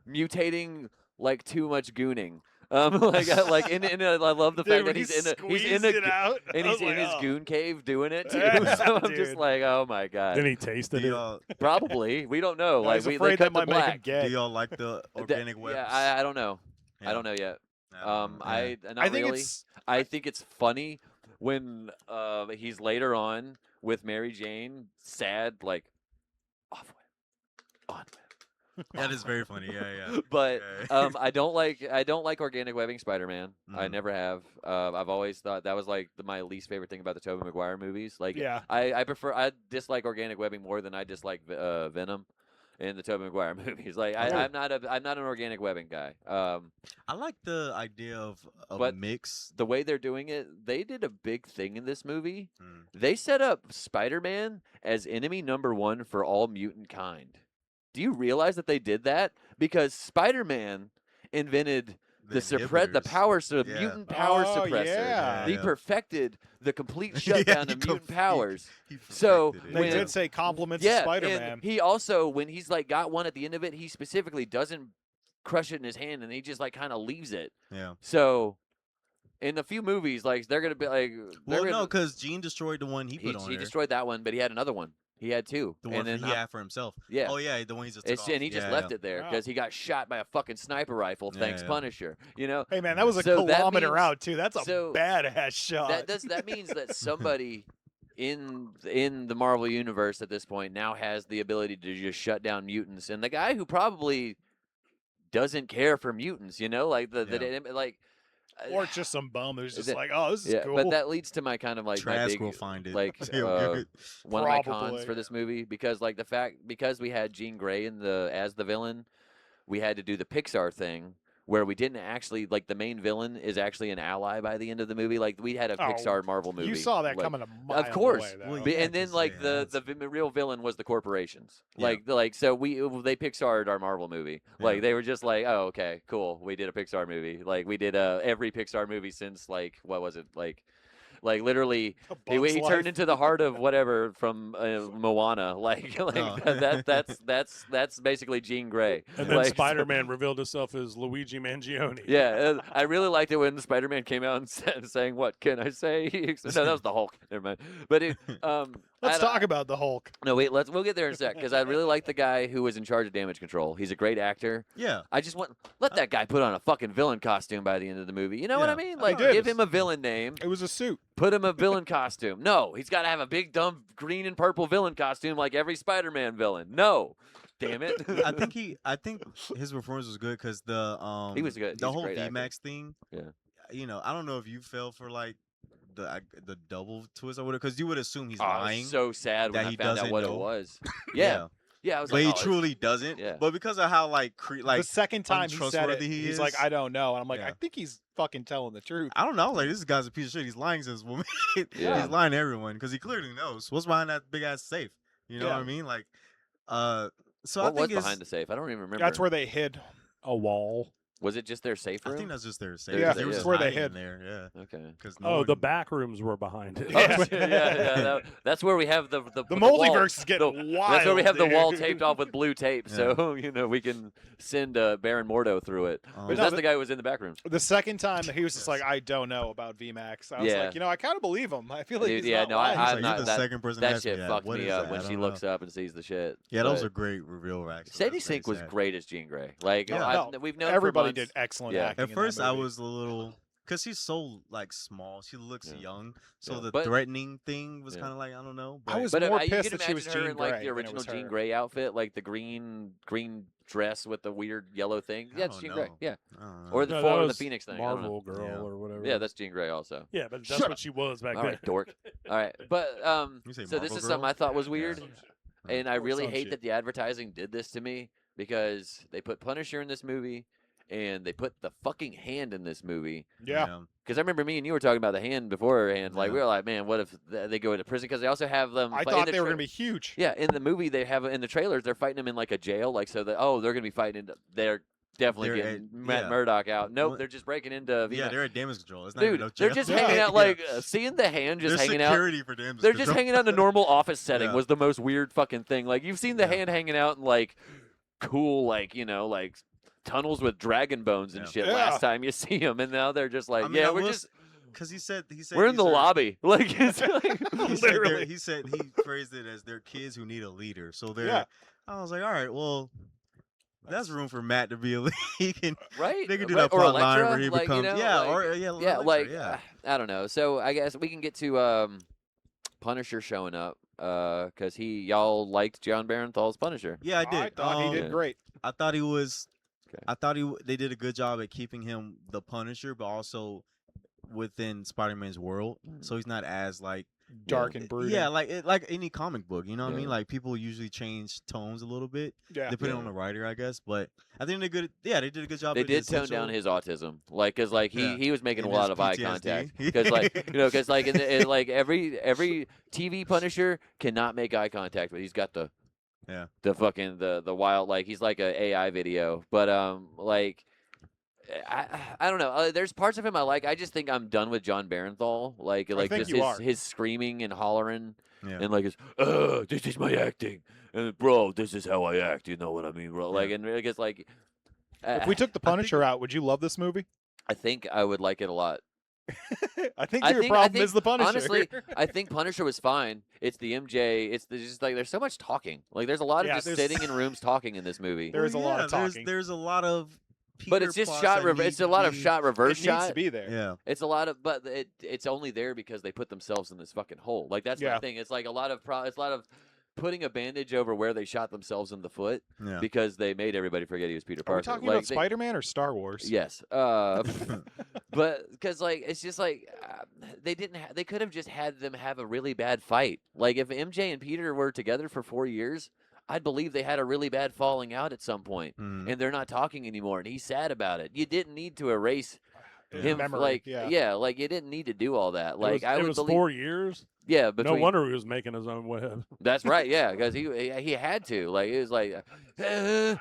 mutating like too much gooning. I love the fact that he's in his goon cave doing it too. So I'm just like, oh my God. Then he tasted it. Probably. We don't know. No, like they cut that might black. make him gay. Do y'all like the organic webs? Yeah, I don't know. I don't know yet. I think it's funny when he's later on with Mary Jane, sad, like off web, on web. That is very funny. Yeah. But I don't like organic webbing Spider-Man. I never have. I've always thought that was like my least favorite thing about the Tobey Maguire movies. Like, I dislike organic webbing more than I dislike Venom in the Tobey Maguire movies. Like, I'm not an organic webbing guy. I like the idea of a mix. The way they're doing it, they did a big thing in this movie. They set up Spider-Man as enemy number 1 for all mutant kind. Do you realize that they did that? Because Spider-Man invented the mutant power suppressor. Yeah. He perfected the complete shutdown of mutant powers. So they did say compliments to Spider-Man. And he also, when he's like got one at the end of it, he specifically doesn't crush it in his hand, and he just like kind of leaves it. Yeah. So in a few movies, like they're gonna be like, no, because Gene destroyed the one he put on. He destroyed that one, but he had another one. He had 2. The one he had for himself. Yeah. Oh, yeah, the one he just took off. And he just left it there because he got shot by a fucking sniper rifle. Thanks, Punisher. You know. Hey man, that was a kilometer out too. That's a badass shot. That means that somebody in the Marvel universe at this point now has the ability to just shut down mutants, and the guy who probably doesn't care for mutants, you know, like like. Or it's just some bum who's just like, oh, this is cool. But that leads to my kind of like Trask my big, will find it. like one of my cons for this movie, because like because we had Jean Grey as the villain, we had to do the Pixar thing where we didn't actually, like, the main villain is actually an ally by the end of the movie. Like, we had a Pixar Marvel movie. You saw that coming a mile Of course. away, Well, and then, like, the real villain was the corporations. Yeah. So they Pixar'd our Marvel movie. Yeah. Like, they were just like, oh, okay, cool. We did a Pixar movie. Like, we did every Pixar movie since, like, what was it? Like literally, he turned into the heart of whatever from Moana. That's basically Jean Grey. And then Spider-Man revealed himself as Luigi Mangione. Yeah, I really liked it when Spider-Man came out and saying, "What can I say?" No, that was the Hulk. Never mind. But let's talk about the Hulk. No, wait. We'll get there in a sec, because I really like the guy who was in charge of damage control. He's a great actor. Yeah. I just let that guy put on a fucking villain costume by the end of the movie. You know what I mean? Like, give him a villain name. It was a suit. Put him a villain costume. No, he's got to have a big, dumb green and purple villain costume like every Spider-Man villain. No, damn it. I think his performance was good because he was good. The whole VMAX thing. Yeah. You know, I don't know if you fell for like the double twist or whatever, because you would assume he's lying. I was so sad when I found out what it was. Yeah. Yeah, I was but he truly doesn't. Yeah. But because of how the second time he said it, he's like, I don't know, and I'm like, I think he's fucking telling the truth. I don't know. Like, this guy's a piece of shit. He's lying to this woman. He's lying to everyone because he clearly knows what's behind that big ass safe. You know what I mean? Like, so what I think was behind the safe? I don't even remember. That's where they hid a wall. Was it just their safe room? I think that's just their safe. Yeah, that's where they hid there. Yeah. Okay. The back rooms were behind it. Yeah. That's where we have the multiverse is getting wild. That's where we have the wall taped off with blue tape, so we can send Baron Mordo through it. But that's the guy who was in the back rooms. The second time he was just like, I don't know about VMAX. I was like, I kind of believe him. I feel like he's not lying. I'm not the second person. That shit fucked me up when she looks up and sees the shit. Yeah, that was a great reveal. Actually, Sadie Sink was great as Jean Grey. Like, we've known everybody did excellent acting. At first, I was a little, because she's so small. She looks young, so the threatening thing was kind of like, I don't know. But I was more pissed that she was her in Grey the original Jean Grey outfit, like the green dress with the weird yellow thing. Yeah, it's Jean Grey. Yeah, or the Phoenix thing. Marvel girl or whatever. Yeah, that's Jean Grey also. Yeah, but that's what she was back then. All right, dork. All right, but so this is something I thought was weird, and I really hate that the advertising did this to me, because they put Punisher in this movie. And they put the fucking hand in this movie. Yeah. Because I remember me and you were talking about the hand beforehand. Like, we were like, man, what if they go into prison? Because they also have them. I thought they were going to be huge. Yeah, in the movie, they have, in the trailers, they're fighting them in like a jail. Like, so that, they're going to be fighting. They're definitely getting Matt Murdock out. Nope, they're just breaking into. Yeah, they're at damage control. It's not Dude, they're just hanging out, like, seeing the hand just hanging out. Security for damage They're just hanging out in a normal office setting was the most weird fucking thing. Like, you've seen the hand hanging out in, like, cool, like, like, tunnels with dragon bones and shit last time you see them, and now they're just like, we're just, because he said we're in the lobby, like, it's like literally. He phrased it as they're kids who need a leader. So they're. I was like, all right, well, that's room for Matt to be a leader. They can do that plot line where he becomes I don't know. So I guess we can get to Punisher showing up. because y'all liked John Barenthal's Punisher. Yeah, I did. I thought he did great. I thought he was. Okay. I thought they did a good job at keeping him the Punisher, but also within Spider-Man's world, so he's not as like dark and brooding. Yeah, like any comic book, you know what I mean? Like people usually change tones a little bit, depending on the writer, I guess. But I think they did a good job. They did tone down his autism, like because like he was making a lot of eye contact, because like because like in like every TV Punisher cannot make eye contact, but he's got the fucking the wild, like he's like a AI video, but like. I don't know. There's parts of him I like. I just think I'm done with John Barenthal. Like just his screaming and hollering and like his this is my acting and bro, this is how I act. You know what I mean, bro? Like and I guess like if we took the Punisher out, would you love this movie? I think I would like it a lot. I think your problem is the Punisher. Honestly, I think Punisher was fine. It's the MJ. It's just like there's so much talking. Like there's a lot of just sitting in rooms talking in this movie. There is a lot of talking. There's a lot of. But it's just shot. It's a lot of shot reverse shot. It needs to be there. Yeah. It's a lot of, but it's only there because they put themselves in this fucking hole. Like that's the thing. It's like a lot of putting a bandage over where they shot themselves in the foot because they made everybody forget he was Peter Parker. Are we talking about Spider-Man or Star Wars? Yes. But because like it's just like they didn't. They could have just had them have a really bad fight. Like if MJ and Peter were together for 4 years. I'd believe they had a really bad falling out at some point, and they're not talking anymore, and he's sad about it. You didn't need to erase him, memory, like like you didn't need to do all that. Like it was 4 years. Yeah, no wonder he was making his own web. That's right. Yeah, because he had to. Like it was like, and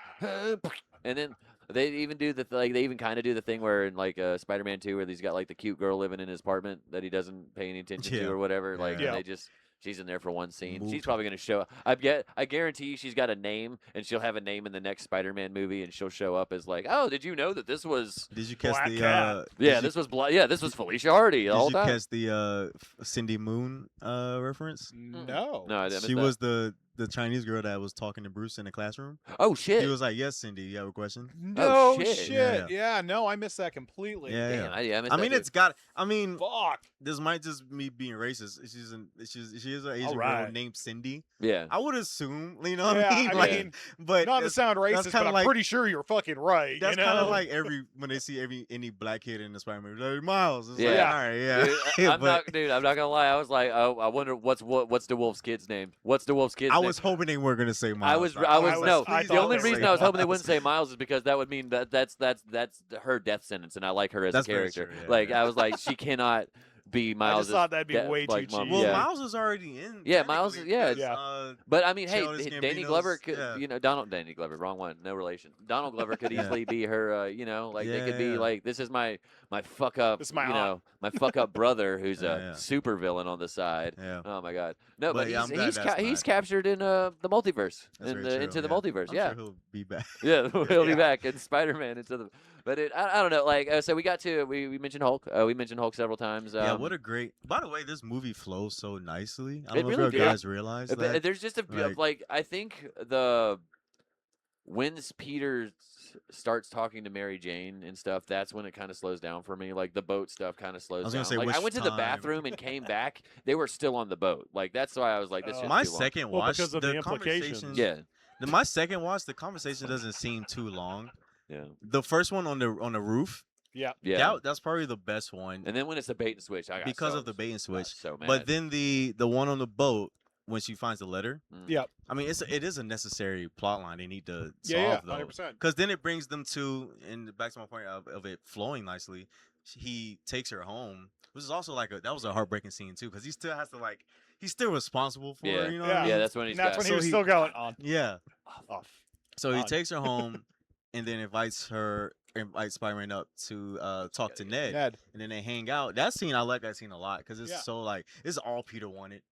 then they even do they even kind of do the thing where in like Spider-Man 2 where he's got like the cute girl living in his apartment that he doesn't pay any attention to or whatever. Like they just. She's in there for one scene. She's probably going to show. I guarantee you she's got a name, and she'll have a name in the next Spider-Man movie, and she'll show up as like, oh, did you know that this was? Did you catch this was this was Felicia Hardy the whole time. Did you catch the Cindy Moon reference? No, I didn't. She was the Chinese girl that was talking to Bruce in the classroom. Oh shit! He was like, "Yes, Cindy, you have a question?" No shit. Yeah, no, I missed that completely. Yeah, damn, I mean, it's got. I mean, fuck. This might just me being racist. She is an Asian girl named Cindy. Yeah, I would assume. You know what I mean? But not to sound racist, but I'm pretty sure you're fucking right. That's kind of like when they see any black kid in the Spider-Man movie, like, Miles. It's like, all right, Dude, I'm not gonna lie. I was like, oh, I wonder what's the Wolf's kid's name? What's the Wolf's kid's name? I was hoping they were gonna say Miles. The only reason I was hoping they wouldn't say Miles is because that would mean that's her death sentence, and I like her as a character. I was like, she cannot be Miles. I just thought that'd be way too cheap. Well, Miles is already in. Yeah, Miles. But I mean, hey, Danny Glover could, Danny Glover, wrong one, no relation. Donald Glover could easily be her. They could be like, this is my fuck up. This is my my fuck up brother who's a super villain on the side. Yeah. Oh my god. No, but he's captured in the multiverse, into the multiverse. I'm sure he'll be back. Yeah, he'll be back in Spider-Man into the. But I don't know. Like, so we got to we mentioned Hulk. We mentioned Hulk several times. What a great. By the way, this movie flows so nicely. I don't know if you guys realize that. There's just I think when Peter starts talking to Mary Jane and stuff, that's when it kind of slows down for me. Like the boat stuff kind of slows down. I went to the bathroom and came back. They were still on the boat. Like that's why I was like, this is my too long. second watch because of the implications. Yeah. My second watch, the conversation doesn't seem too long. Yeah. The first one on the roof. Yeah. That's probably the best one. And then when it's the bait and switch, I got because of the bait and switch. So mad. But then the one on the boat when she finds the letter. Yeah. I mean, it is a necessary plot line they need to solve though. 100%. Because then it brings them to, and back to my point of it flowing nicely. He takes her home, which is also that was a heartbreaking scene too, because he still has to he's still responsible for her. You know what I mean? Yeah, that's when he was still going on. Yeah. Off. So he takes her home. And then invites Spider-Man up to talk to Ned, and then they hang out. That scene, I like that scene a lot because it's so this is all Peter wanted.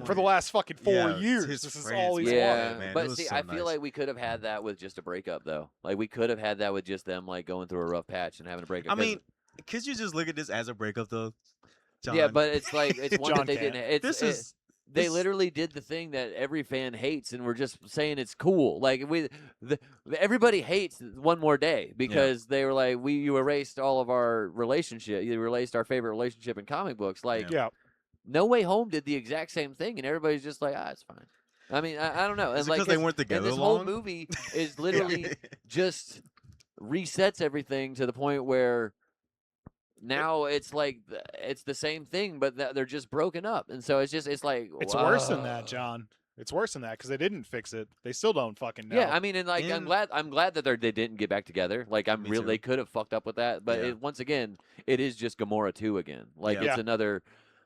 For the last fucking 4 years, this is all he's wanted. Man. But see, I feel like we could have had that with just a breakup, though. Like we could have had that with just them going through a rough patch and having a breakup. I mean, could you just look at this as a breakup, though, John? Yeah, but it's it's one that they didn't. They literally did the thing that every fan hates, and we're just saying it's cool. Like everybody hates One More Day because they were like, you erased all of our relationship. You erased our favorite relationship in comic books. No Way Home did the exact same thing, and everybody's just like, it's fine. I mean, I don't know. It's and because they weren't together and this long? whole movie is literally just resets everything to the point where now it's like it's the same thing, but they're just broken up, and so it's like it's worse than that, John. It's worse than that because they didn't fix it. They still don't fucking know. Yeah, I mean, and like I'm glad that they didn't get back together. Like they could have fucked up with that, but once again, it is just Gamora 2 again. Like it's another.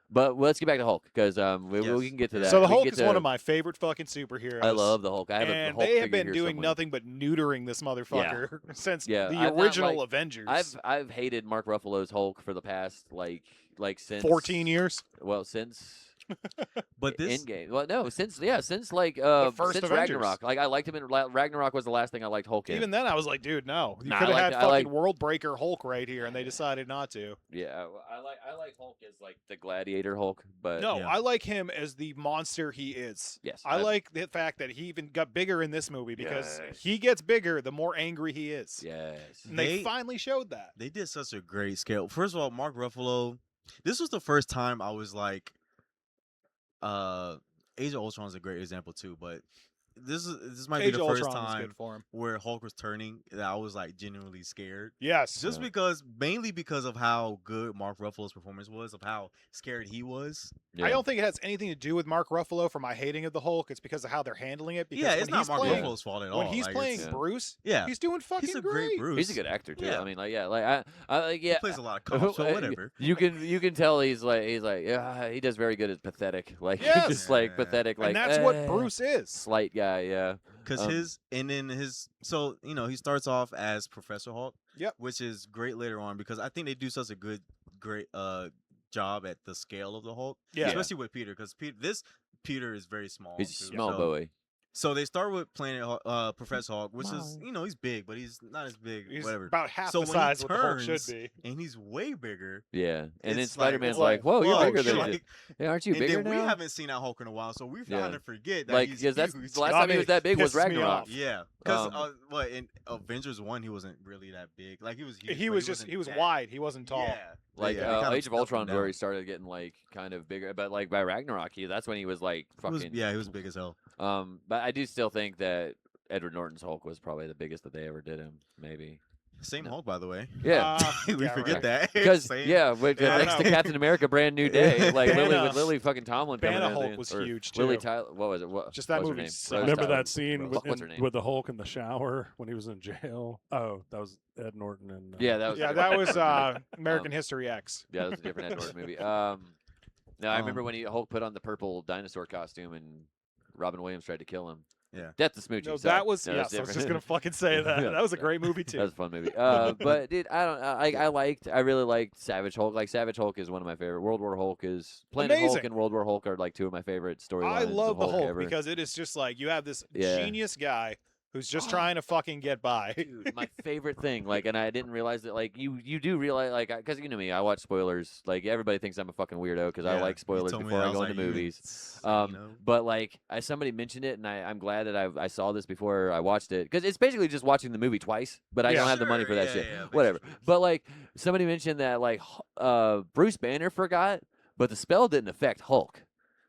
But let's get back to Hulk because we can get to that. So the Hulk is one of my favorite fucking superheroes. I love the Hulk. I have a Hulk they have figure been doing nothing but neutering this motherfucker since the original Avengers. I've hated Mark Ruffalo's Hulk for the past like since 14 years. Well, since. But this Endgame. Well, no, since like the first since Avengers. Ragnarok. Like I liked him in Ragnarok was the last thing I liked Hulk in. Even then, I was like, dude, no, you could have had fucking World Breaker Hulk right here, and they decided not to. Yeah, I like Hulk as like the Gladiator Hulk, but no, I like him as the monster he is. Yes, I like the fact that he even got bigger in this movie because he gets bigger the more angry he is. Yes, and they finally showed that. They did such a great scale. First of all, Mark Ruffalo. This was the first time I was like. Age of Ultron is a great example too, but this might be the first time where Hulk was turning that I was like genuinely scared. Yes, just mainly because of how good Mark Ruffalo's performance was, of how scared he was. Yeah. I don't think it has anything to do with Mark Ruffalo for my hating of the Hulk. It's because of how they're handling it. Because it's not Mark Ruffalo's fault at all. When he's playing Bruce, he's doing fucking he's a great Bruce. He's a good actor too. Yeah. I mean, I he plays a lot of cops, so whatever. You can tell he's like he does very good as pathetic, like just like pathetic, like and that's what Bruce is. Slight guy, yeah. Because so he starts off as Professor Hulk, which is great later on because I think they do such a great job at the scale of the Hulk, especially with Peter because Peter is very small. He's a small boy. So they start with Planet Professor Hulk, which is he's big, but he's not as big. He's whatever. About half the size what the Hulk should be, and he's way bigger. Yeah, and then Spider-Man's like, "Whoa, you're bigger than me. Yeah, aren't you bigger now?" We haven't seen that Hulk in a while, so we kind of forget that he's huge. That's the last time he was that big was Ragnarok. Yeah, because in Avengers 1 he wasn't really that big. Like he was huge. He was wide. He wasn't tall. Yeah. Like Age of Ultron, where he started getting like kind of bigger, but like by Ragnarok, that's when he was like fucking. He was big as hell. But I do still think that Edward Norton's Hulk was probably the biggest that they ever did him. Maybe. Same Hulk, by the way. Yeah, we forget that. Because next to Captain America, Brand New Day, like Lily fucking Tomlin. Banner Hulk was huge too. Lily Tyler, what was it? Just that movie. Remember that scene with the Hulk in the shower when he was in jail? Oh, that was Ed Norton and that was American History X. Yeah, that was a different Ed Norton movie. No, I remember when Hulk put on the purple dinosaur costume and Robin Williams tried to kill him. Yeah, Death to Smoochie. No, that was I was just gonna fucking say that. That was a great movie too. That was a fun movie. But dude, I really liked Savage Hulk. Like Savage Hulk is one of my favorite. World War Hulk is Planet Hulk and World War Hulk are like two of my favorite storylines. I love the Hulk ever. because it is just like you have this genius guy who's just trying to fucking get by. Dude, my favorite thing, like, and I didn't realize that, like, you do realize, like, because you know me, I watch spoilers. Like, everybody thinks I'm a fucking weirdo because I like spoilers before I go into movies. But like, somebody mentioned it, and I'm glad that I saw this before I watched it because it's basically just watching the movie twice. But I don't have the money for that shit. Whatever. But like, somebody mentioned that like Bruce Banner forgot, but the spell didn't affect Hulk.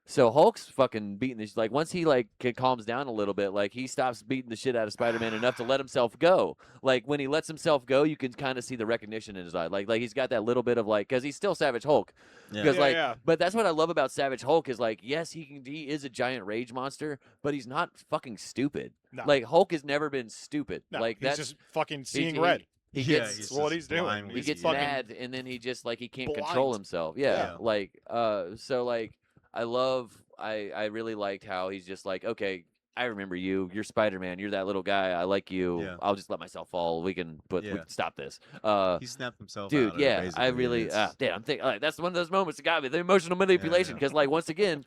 So Hulk's fucking beating this. Like once he like calms down a little bit, like he stops beating the shit out of Spider-Man enough to let himself go. Like when he lets himself go, you can kind of see the recognition in his eye. Like he's got that little bit of like, because he's still Savage Hulk. Because but that's what I love about Savage Hulk is like, yes, he is a giant rage monster, but he's not fucking stupid. No. Like Hulk has never been stupid. No, like he's just fucking seeing red. He gets that's what he's doing. He gets mad and then he just like he can't control himself. Yeah. Like so like. I really liked how he's just like, okay, I remember you. You're Spider-Man. You're that little guy. I like you. Yeah. I'll just let myself fall. We can stop this. He snapped himself dude, out. Yeah, I really, I'm thinking, like, that's one of those moments that got me. The emotional manipulation. Because, like, once again,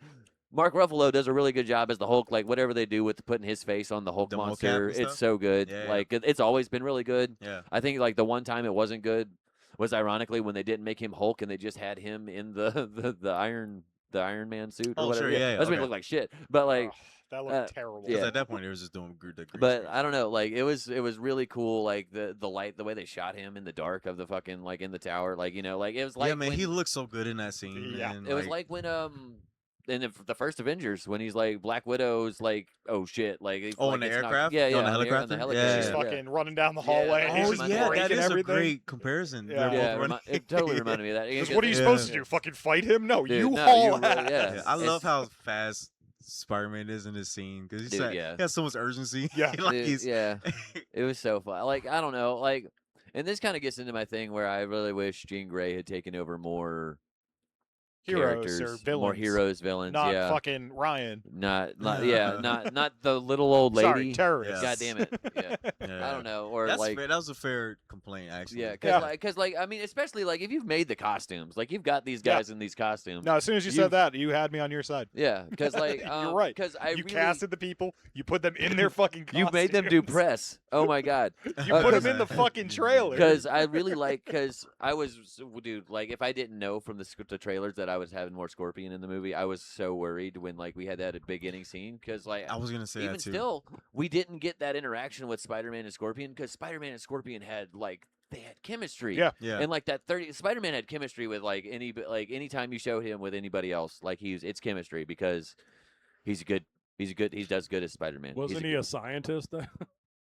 Mark Ruffalo does a really good job as the Hulk. Like, whatever they do with putting his face on the Hulk monster, it's so good. Yeah, like, it's always been really good. Yeah. I think, like, the one time it wasn't good was, ironically, when they didn't make him Hulk and they just had him in the Iron the Iron Man suit or Oh, whatever. sure, yeah, That's when it looked like shit. But like. That looked terrible. Because at that point, they was just doing the green But screen. I don't know, like it was really cool, like the light, the way they shot him in the dark of the fucking like in the tower, like like it was like man, he looked so good in that scene. Yeah, man. It was like when in the first Avengers when he's like Black Widow's like oh shit like in like the it's aircraft, on the helicopter, on the helicopter. She's fucking running down the hallway. Yeah. And Oh he's just yeah, that is everything. a great comparison. Yeah, it totally reminded me of that. Because what are you supposed to do? Fucking fight him? No, Dude, you no, haul you ass. yeah. I love how fast Spider-Man is in this scene because he has so much urgency. Yeah, like Dude, yeah. It was so fun. Like I don't know, like, and this kind of gets into my thing where I really wish Jean Grey had taken over more heroes characters, or villains. more heroes, villains. Not yeah, fucking Ryan. not not the little old lady. Sorry, terrorists. God damn it. Yeah. I don't know, or that's like fair. That was a fair complaint, actually. yeah, because like I mean, especially like if you've made the costumes, like you've got these guys in these costumes. No, as soon as you said that, you had me on your side. Yeah, because like you're right. Because you casted the people, you put them in their fucking costumes. You made them do press. Oh my god. You put them in the fucking trailer. Because I really like, because I was, dude, like if I didn't know from the trailers that I was having more Scorpion in the movie, I was so worried when like we had that beginning scene, because like I was gonna say even that too. still we didn't get that interaction with Spider-Man and Scorpion, because Spider-Man and Scorpion had like they had chemistry. Yeah. And like that Spider-Man had chemistry with like anytime you showed him with anybody else, like it's chemistry because he does good as Spider-Man. Wasn't he a scientist though?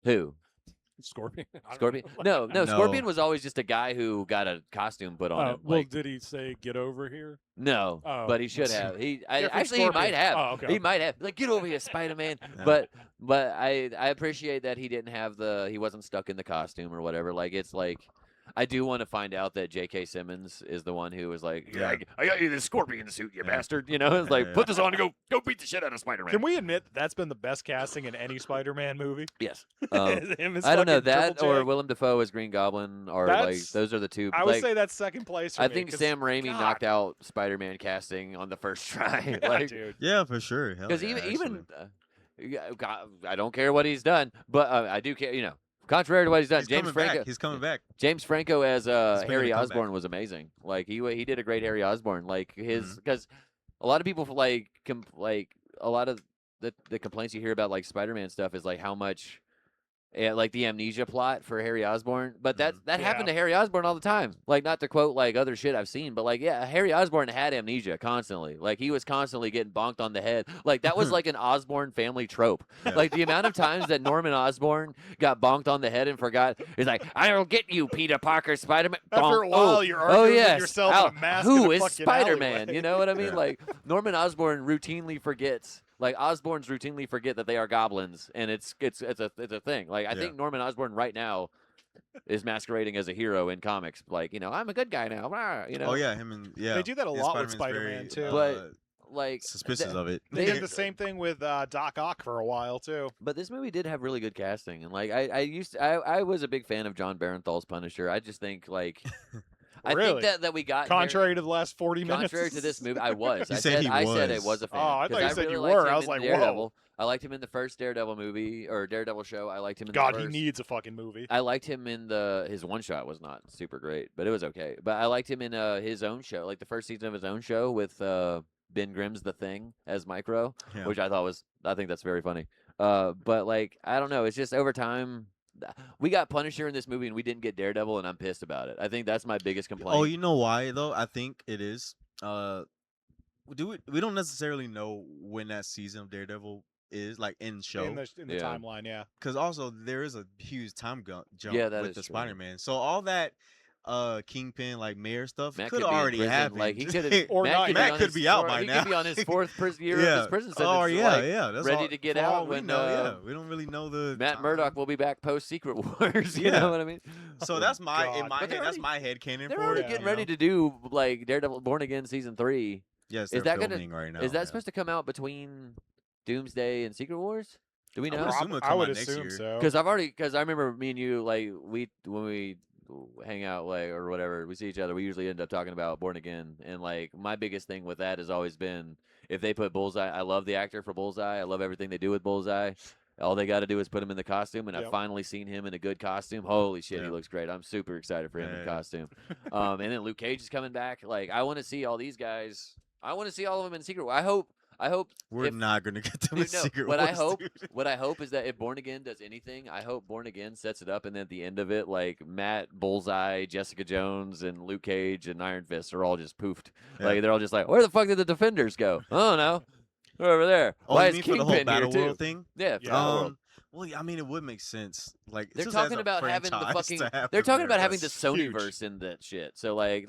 Who? Scorpion? Scorpion? No. Scorpion was always just a guy who got a costume put on him. Well, did he say get over here? No, but he should have. Actually, he might have. Oh, okay. He might have. Like, get over here, Spider-Man. Yeah. But I appreciate that he didn't have he wasn't stuck in the costume or whatever. Like, it's like, I do want to find out that J.K. Simmons is the one who was like, Yeah. I got you this Scorpion suit, you bastard. You know, it's like, put this on and go beat the shit out of Spider-Man. Can we admit that's been the best casting in any Spider-Man movie? Yes. Him as I don't know, fucking that Triple or J. Willem Dafoe as Green Goblin, or like those are the two. I would like, say that's second place for I me, think 'cause, Sam Raimi God. knocked out Spider-Man casting on the first try. Yeah, like, dude. Yeah, for sure. because even I don't care what he's done, but I do care. You know, contrary to what he's done, James Franco. He's coming back. James Franco as making Harry a comeback. Osborn was amazing. Like he did a great Harry Osborn. Like his Mm-hmm. because a lot of people like a lot of the complaints you hear about like Spider-Man stuff is like how much. Yeah, like the amnesia plot for Harry Osborn, but that happened to Harry Osborn all the time. Like, not to quote like other shit I've seen, but like, yeah, Harry Osborn had amnesia constantly. Like, he was constantly getting bonked on the head. Like, that was like an Osborn family trope. Yeah. Like, the amount of times that Norman Osborn got bonked on the head and forgot, he's like, "I'll get you, Peter Parker, Spider-Man." After a while, you're arguing with yourself in a mask in who a is fucking Spider-Man? alleyway. You know what I mean? Yeah. Like, Norman Osborn routinely forgets. Like Osborns routinely forget that they are goblins, and it's a thing. Like I think Norman Osborn right now is masquerading as a hero in comics. Like, you know, I'm a good guy now. You know. Oh yeah, him and They do that a lot with Spider-Man's Spider-Man, very, too. But like suspicious of it. They did the same thing with Doc Ock for a while too. But this movie did have really good casting, and like I was a big fan of John Barenthal's Punisher. I just think like. I Really? think that we got Contrary to the last 40 minutes. Contrary to this movie, I was. You I said said he I said I was. was a fan. Oh, I 'cause thought you said really you liked were. him I was in like, Daredevil. whoa. I liked him in the first Daredevil movie or Daredevil show. I liked him in God, the he first. needs a fucking movie. I liked him in his one shot was not super great, but it was okay. But I liked him in his own show, like the first season of his own show with Ben Grimm's The Thing as Micro, which I think that's very funny. But like I don't know, it's just over time. We got Punisher in this movie and we didn't get Daredevil, and I'm pissed about it. I think that's my biggest complaint. Oh, you know why though? I think it is. We don't necessarily know when that season of Daredevil is, like in show, in the timeline, yeah. because also there is a huge time jump that with is the true. Spider-Man. So all that Kingpin like mayor stuff Matt could be in already prison. happen. Like he could, Or not. Matt could be out by he now. could be on his fourth year of his prison sentence. Oh yeah, like, yeah. That's ready all, to get for all out we when know, we don't really know the Matt time. Murdock will be back post Secret Wars. You Yeah. know what I mean? So that's my God. in my But head. they're That's my head canon They're for already it. getting you ready know? to do like Daredevil Born Again season 3. Yes, Is they're that gonna- filming right now. Is that yeah. supposed to come out between Doomsday and Secret Wars? Do we I know? would assume it'll I come would out next assume year. so. Because I remember me and you like when we hang out like or whatever, we see each other, we usually end up talking about Born Again, and like my biggest thing with that has always been if they put Bullseye. I love the actor for Bullseye. I love everything they do with Bullseye. All they got to do is put him in the costume, and I've finally seen him in a good costume. Holy shit, he looks great! I'm super excited for him in costume. And then Luke Cage is coming back. Like I want to see all these guys I want to see all of them in Secret Wars. I hope we're not gonna get them in Secret Wars. What I hope is that if Born Again does anything, I hope Born Again sets it up, and then at the end of it, like Matt, Bullseye, Jessica Jones, and Luke Cage and Iron Fist are all just poofed. Yeah. Like they're all just like, where the fuck did the Defenders go? I don't know. They're over there. Why is Kingpin for the whole Battle World thing? Yeah. World. Well, I mean, it would make sense. Like they're talking about having the fucking. They're talking about having the Sonyverse in that shit. So like,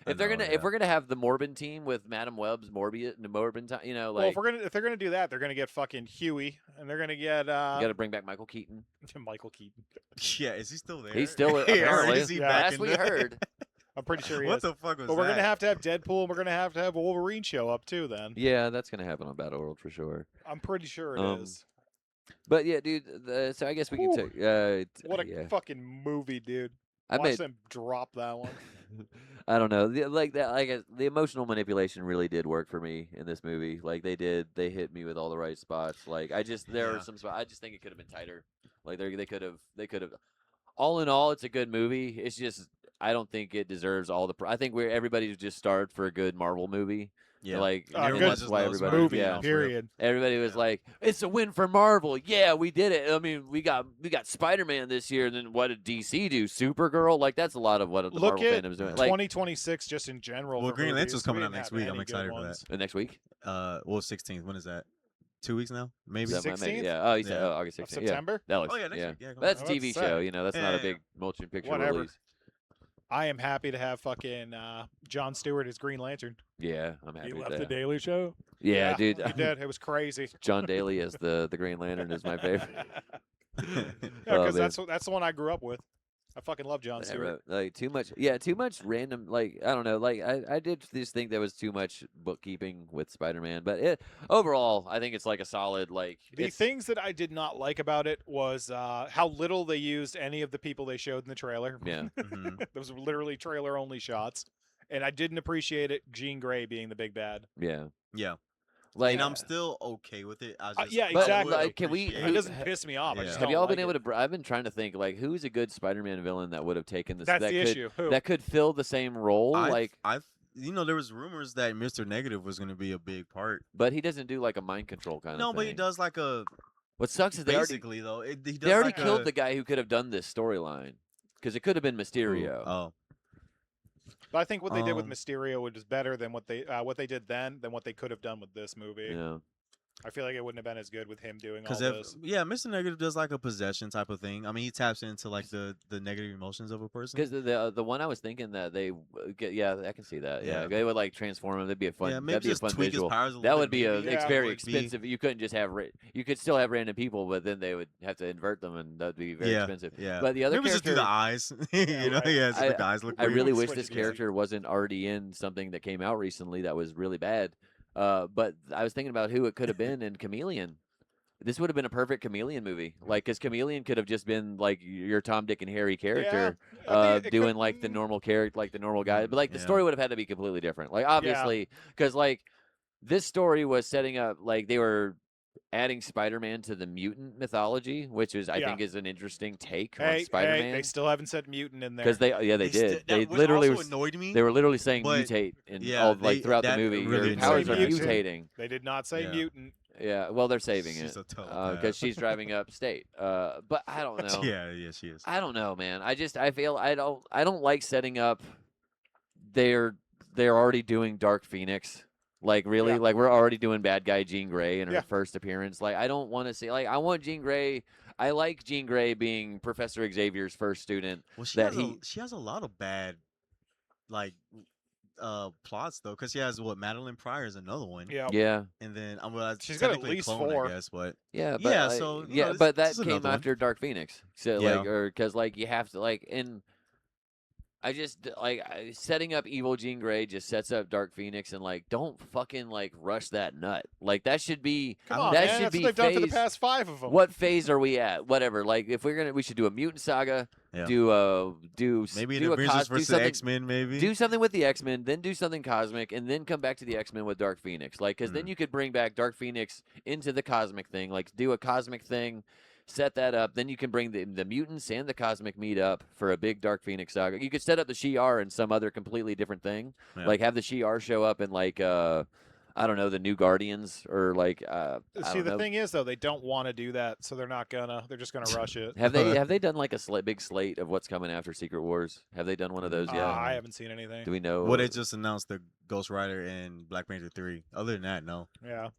if we're gonna have the Morbin team with Madam Web's Morbin, you know, like. Well, if they're gonna do that, they're gonna get fucking Huey, and they're gonna get. You gotta bring back Michael Keaton. Michael Keaton. Yeah, is he still there? He's still apparently. Is he back we heard. I'm pretty sure he is. What the fuck was But we're gonna have to have Deadpool, and we're gonna have Wolverine show up too. Then. Yeah, that's gonna happen on Battle World for sure. I'm pretty sure it is. But yeah, dude. So I guess we can take. What a fucking movie, dude! Watch them drop that one. I don't know. The emotional manipulation really did work for me in this movie. Like they hit me with all the right spots. Like there are some spots. I just think it could have been tighter. Like they could have. All in all, it's a good movie. It's just I don't think it deserves all the. I think everybody's just starved for a good Marvel movie. Yeah, like that's why everybody. Movie, period. Everybody was like, "It's a win for Marvel." Yeah, we did it. I mean, we got Spider-Man this year. And then what did DC do? Supergirl. Like that's a lot of what the Marvel fandom's doing. Like 2026, just in general. Well, Green Lantern's coming out next week. I'm excited for that. Next week? 16th. When is that? 2 weeks now? Maybe 16th? Yeah. Oh, you said August 16th. September? Yeah. That looks. Next week. Yeah, that's a TV show. You know, that's not a big motion picture release. I am happy to have fucking Jon Stewart as Green Lantern. Yeah, I'm happy. He with left that. the Daily Show. Yeah, dude. He did. It was crazy. John Daly as the Green Lantern is my favorite. Yeah, because that's the one I grew up with. I fucking love Jon Stewart. Like too much random. Like I don't know. Like I did just think there was too much bookkeeping with Spider-Man, but overall, I think it's like a solid like. The things that I did not like about it was how little they used any of the people they showed in the trailer. Yeah, those were literally trailer only shots, and I didn't appreciate it. Jean Grey being the big bad. Yeah. Like, and I'm still okay with it. Yeah, exactly. Like, it doesn't piss me off. Have y'all been able to? I've been trying to think like who's a good Spider-Man villain that would have taken this. That's the issue. Who? That could fill the same role. There was rumors that Mr. Negative was going to be a big part, but he doesn't do like a mind control kind of thing. No, but he does like a. What sucks is they already killed the guy who could have done this storyline because it could have been Mysterio. Oh. But I think what they did with Mysterio was better than what they did then than what they could have done with this movie. Yeah. I feel like it wouldn't have been as good with him doing all this. Yeah, Mr. Negative does like a possession type of thing. I mean, he taps into like the negative emotions of a person. Because the one I was thinking that they get, I can see that. Yeah, they would like transform him. That'd be a fun. That'd be a fun visual. That would be very expensive. You couldn't just have. You could still have random people, but then they would have to invert them, and that'd be very expensive. Yeah. But the other character, just do the eyes. The eyes look. I really wish this character wasn't already in something that came out recently that was really bad. But I was thinking about who it could have been in Chameleon. This would have been a perfect Chameleon movie. Like, because Chameleon could have just been like your Tom, Dick, and Harry character, doing like the normal character, like the normal guy. But like the story would have had to be completely different. Like, obviously, because like this story was setting up like they were adding Spider-Man to the mutant mythology, which is I think is an interesting take on Spider-Man. They still haven't said mutant in there because they did. They literally annoyed me. They were literally saying mutate and throughout the movie. Your powers are mutating. They did not say mutant. Yeah, well, they're saving it because she's driving upstate. But I don't know. Yeah, she is. I don't know, man. I feel I don't like setting up. They're already doing Dark Phoenix. Like, really? Like, we're already doing bad guy Jean Grey in her first appearance. Like, I don't want to see... Like, I want Jean Grey... I like Jean Grey being Professor Xavier's first student. Well, she has a lot of bad, like, plots, though. Because she has, Madeline Pryor is another one. Yeah. And then... she's got at least 4. I guess, but... Yeah, but... but that came after Dark Phoenix. So, because, you have to, and... I just setting up evil Jean Grey just sets up Dark Phoenix and don't fucking rush that nut. Like that should be should be what they've done for the past 5 of them. What phase are we at? Whatever. Like if we should do a mutant saga. Yeah. Do maybe the Avengers versus X-Men. Maybe do something with the X-Men, then do something cosmic, and then come back to the X-Men with Dark Phoenix. Because then you could bring back Dark Phoenix into the cosmic thing. Like do a cosmic thing. set that up. Then you can bring the mutants and the cosmic meat up for a big Dark Phoenix saga. You could set up the Shi'ar in some other completely different thing. Yeah. Like have the Shi'ar show up in like I don't know, the New Guardians or like See, the thing is though, they don't want to do that, so they're not gonna. They're just gonna rush it. Have they done like a big slate of what's coming after Secret Wars? Have they done one of those yet? I haven't seen anything. Do we know? Well, they just announced the Ghost Rider and Black Panther 3. Other than that, no. Yeah.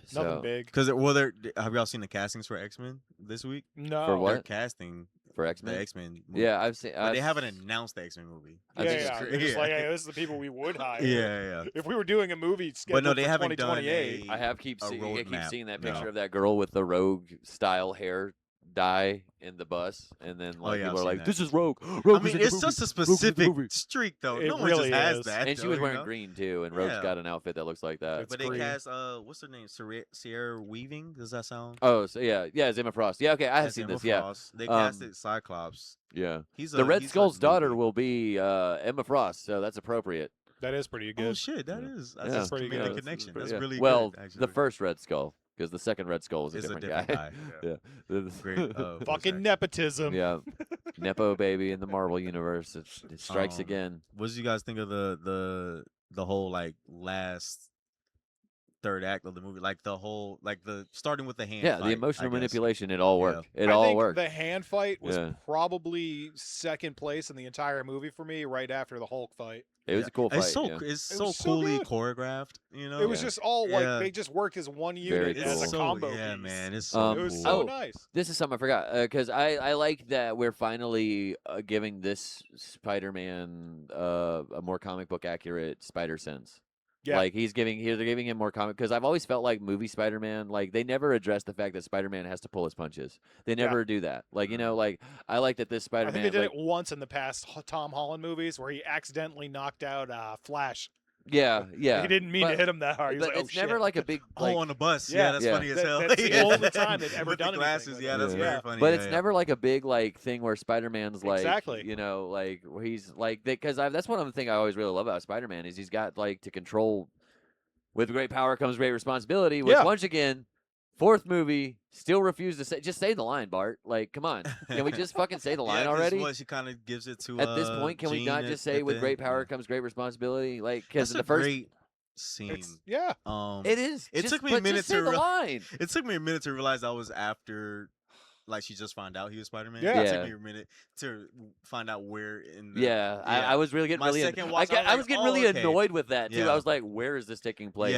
So, Nothing big. Because have y'all seen the castings for X-Men this week? No. For what? They're casting for X-Men? the X-Men movie. Yeah, I've seen. But they haven't announced the X-Men movie. Yeah. They're just like, hey, this is the people we would hire. Yeah. If we were doing a movie scheduled But no, they for haven't done 2028. I keep roadmap. seeing that picture of that girl with the Rogue style hair dye in the bus, and then like people are like, that. "This is Rogue." I mean, it's just a specific streak, though. It no one really just has is. that. And she was wearing green too, and Rogue's got an outfit that looks like that. But they cast what's her name? Sierra Weaving. Does that sound? Oh, so yeah, Emma Frost. Yeah, okay, I have seen this. Frost. They casted Cyclops. Yeah, the Red Skull's daughter will be Emma Frost, so that's appropriate. That is pretty good. Oh shit, that's pretty good. The connection. That's really well. Good, actually. The first Red Skull, because the second Red Skull was a different guy. Yeah. Great. Fucking nepotism. Yeah, Nepo baby in the Marvel universe. It strikes again. What did you guys think of the whole like last third act of the movie, like the starting with the hand fight, the emotional manipulation, it all worked. It all think worked. The hand fight was probably second place in the entire movie for me, right after the Hulk fight. It was a cool fight. It's so coolly choreographed, you know. It was just all like they just worked as one unit as a combo piece. Man, it's so it was cool. so nice. This is something I forgot because I like that we're finally giving this Spider-Man a more comic book accurate spider sense. Yeah. Like they're giving him more comic, because I've always felt like movie Spider-Man, like they never address the fact that Spider-Man has to pull his punches. They never do that. Like, you know, like I like that this Spider-Man. I think they did it once in the past Tom Holland movies where he accidentally knocked out Flash. Yeah. He didn't mean to hit him that hard. He was but like, it's never like a big. Like, on the bus. Yeah, that's funny as hell. That's the only time they've ever done the glasses. anything. Yeah, that's very funny. But it's never like a big like thing where Spider-Man's like, exactly. You know, like where he's like, because that's one of the things I always really love about Spider-Man is he's got like to control. With great power comes great responsibility. Which once again, fourth movie still refused to say. Just say the line, Bart. Like, come on, can we just fucking say the line already? Well, she kind of gives it to. At this point, can we not just say with great power comes great responsibility? Like, because the first great scene. It is. It took me a minute to line. It took me a minute to realize that was after. Like she just found out he was Spider-Man. Yeah. It took me a minute to find out where in the I was really getting I was getting really annoyed with that too. I was like, where is this taking place?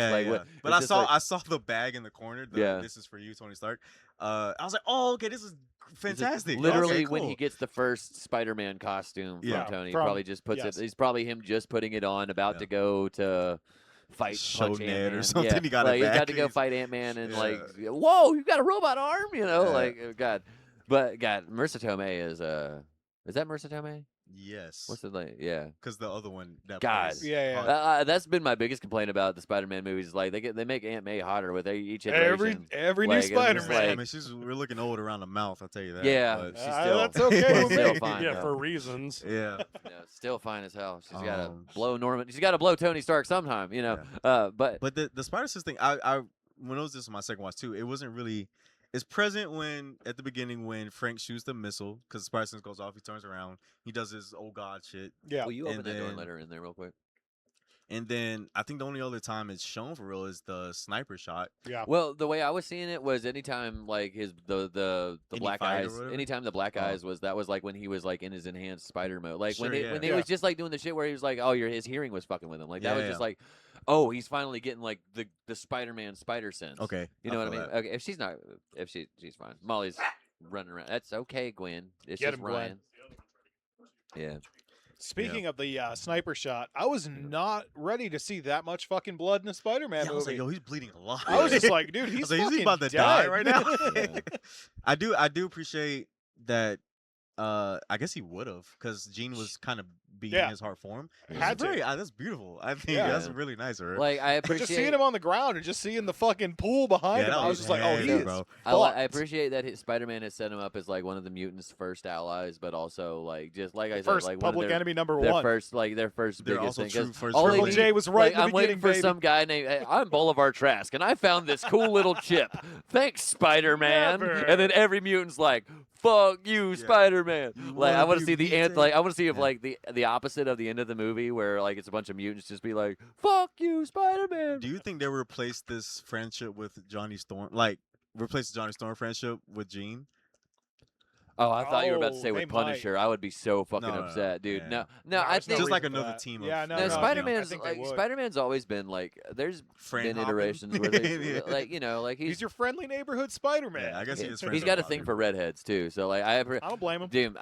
But I saw the bag in the corner. This is for you, Tony Stark. I was like, oh, okay, this is fantastic. Literally, when he gets the first Spider-Man costume from Tony, he probably just puts it. It's probably him just putting it on, about to go to fight punch Ant-Man or something. He got he's got to go fight Ant-Man and like, whoa, you've got a robot arm, you know, like God. But God, Marissa Tomei is that Marissa Tomei? Yes. What's the name? Yeah. Because the other one. God. That's been my biggest complaint about the Spider-Man movies. Like they make Aunt May hotter with each iteration. Every new Spider-Man. I mean, we're looking old around the mouth. I'll tell you that. Yeah. But she's still. That's okay with still me. fine. Yeah, for reasons. Yeah. Still fine as hell. She's got to blow Norman. She's got to blow Tony Stark sometime. You know. Yeah. But the Spider-Sense thing, I when it was this was my second watch too. It wasn't really. It's present at the beginning when Frank shoots the missile because the Spider-Sense goes off. He turns around. He does his oh god shit. Yeah. Will you open that door and let her in there real quick? And then I think the only other time it's shown for real is the sniper shot. Yeah. Well, the way I was seeing it was anytime like the black eyes. Anytime the black eyes was like when he was like in his enhanced spider mode. Like when he was just like doing the shit where he was like, his hearing was fucking with him. Like that was just like. Oh, he's finally getting like the Spider-Man spider sense. Okay, you know what I mean. Okay, if she's fine. Molly's running around. That's okay, Gwen. It's just Ryan. Yeah. Speaking of the sniper shot, I was not ready to see that much fucking blood in a Spider-Man movie. I was like, yo, he's bleeding a lot. I was just like, dude, he's about to dead. die right now. I do appreciate that. I guess he would have, because Jean was kind of be in his heart form. That's beautiful. I think that's really nice. Right? Like I appreciate but just seeing him on the ground and just seeing the fucking pool behind him, I was just like, oh, he is. Bro. I appreciate that Spider-Man has set him up as like one of the mutants' first allies, but also like just like I said, like public enemy number their one. Their first They're biggest also thing. Triple J was right. Like, I'm waiting for some guy named I'm Boulevard Trask, and I found this cool little chip. Thanks, Spider-Man. And then every mutant's like, fuck you, Spider-Man. Like I want to see the end. Like I want to see if like the opposite of the end of the movie, where like it's a bunch of mutants just be like, fuck you, Spider-Man. Do you think they replace this friendship with Johnny Storm? Like replace the Johnny Storm friendship with Jean? Oh, I thought you were about to say with Punisher. Might. I would be so fucking upset, dude. Yeah. No, I think just like another team. No, Spider-Man's like Spider-Man's always been like. There's been iterations where they, like like he's your friendly neighborhood Spider-Man. Yeah, I guess he's got a thing for redheads too. So like I don't blame him. Dude,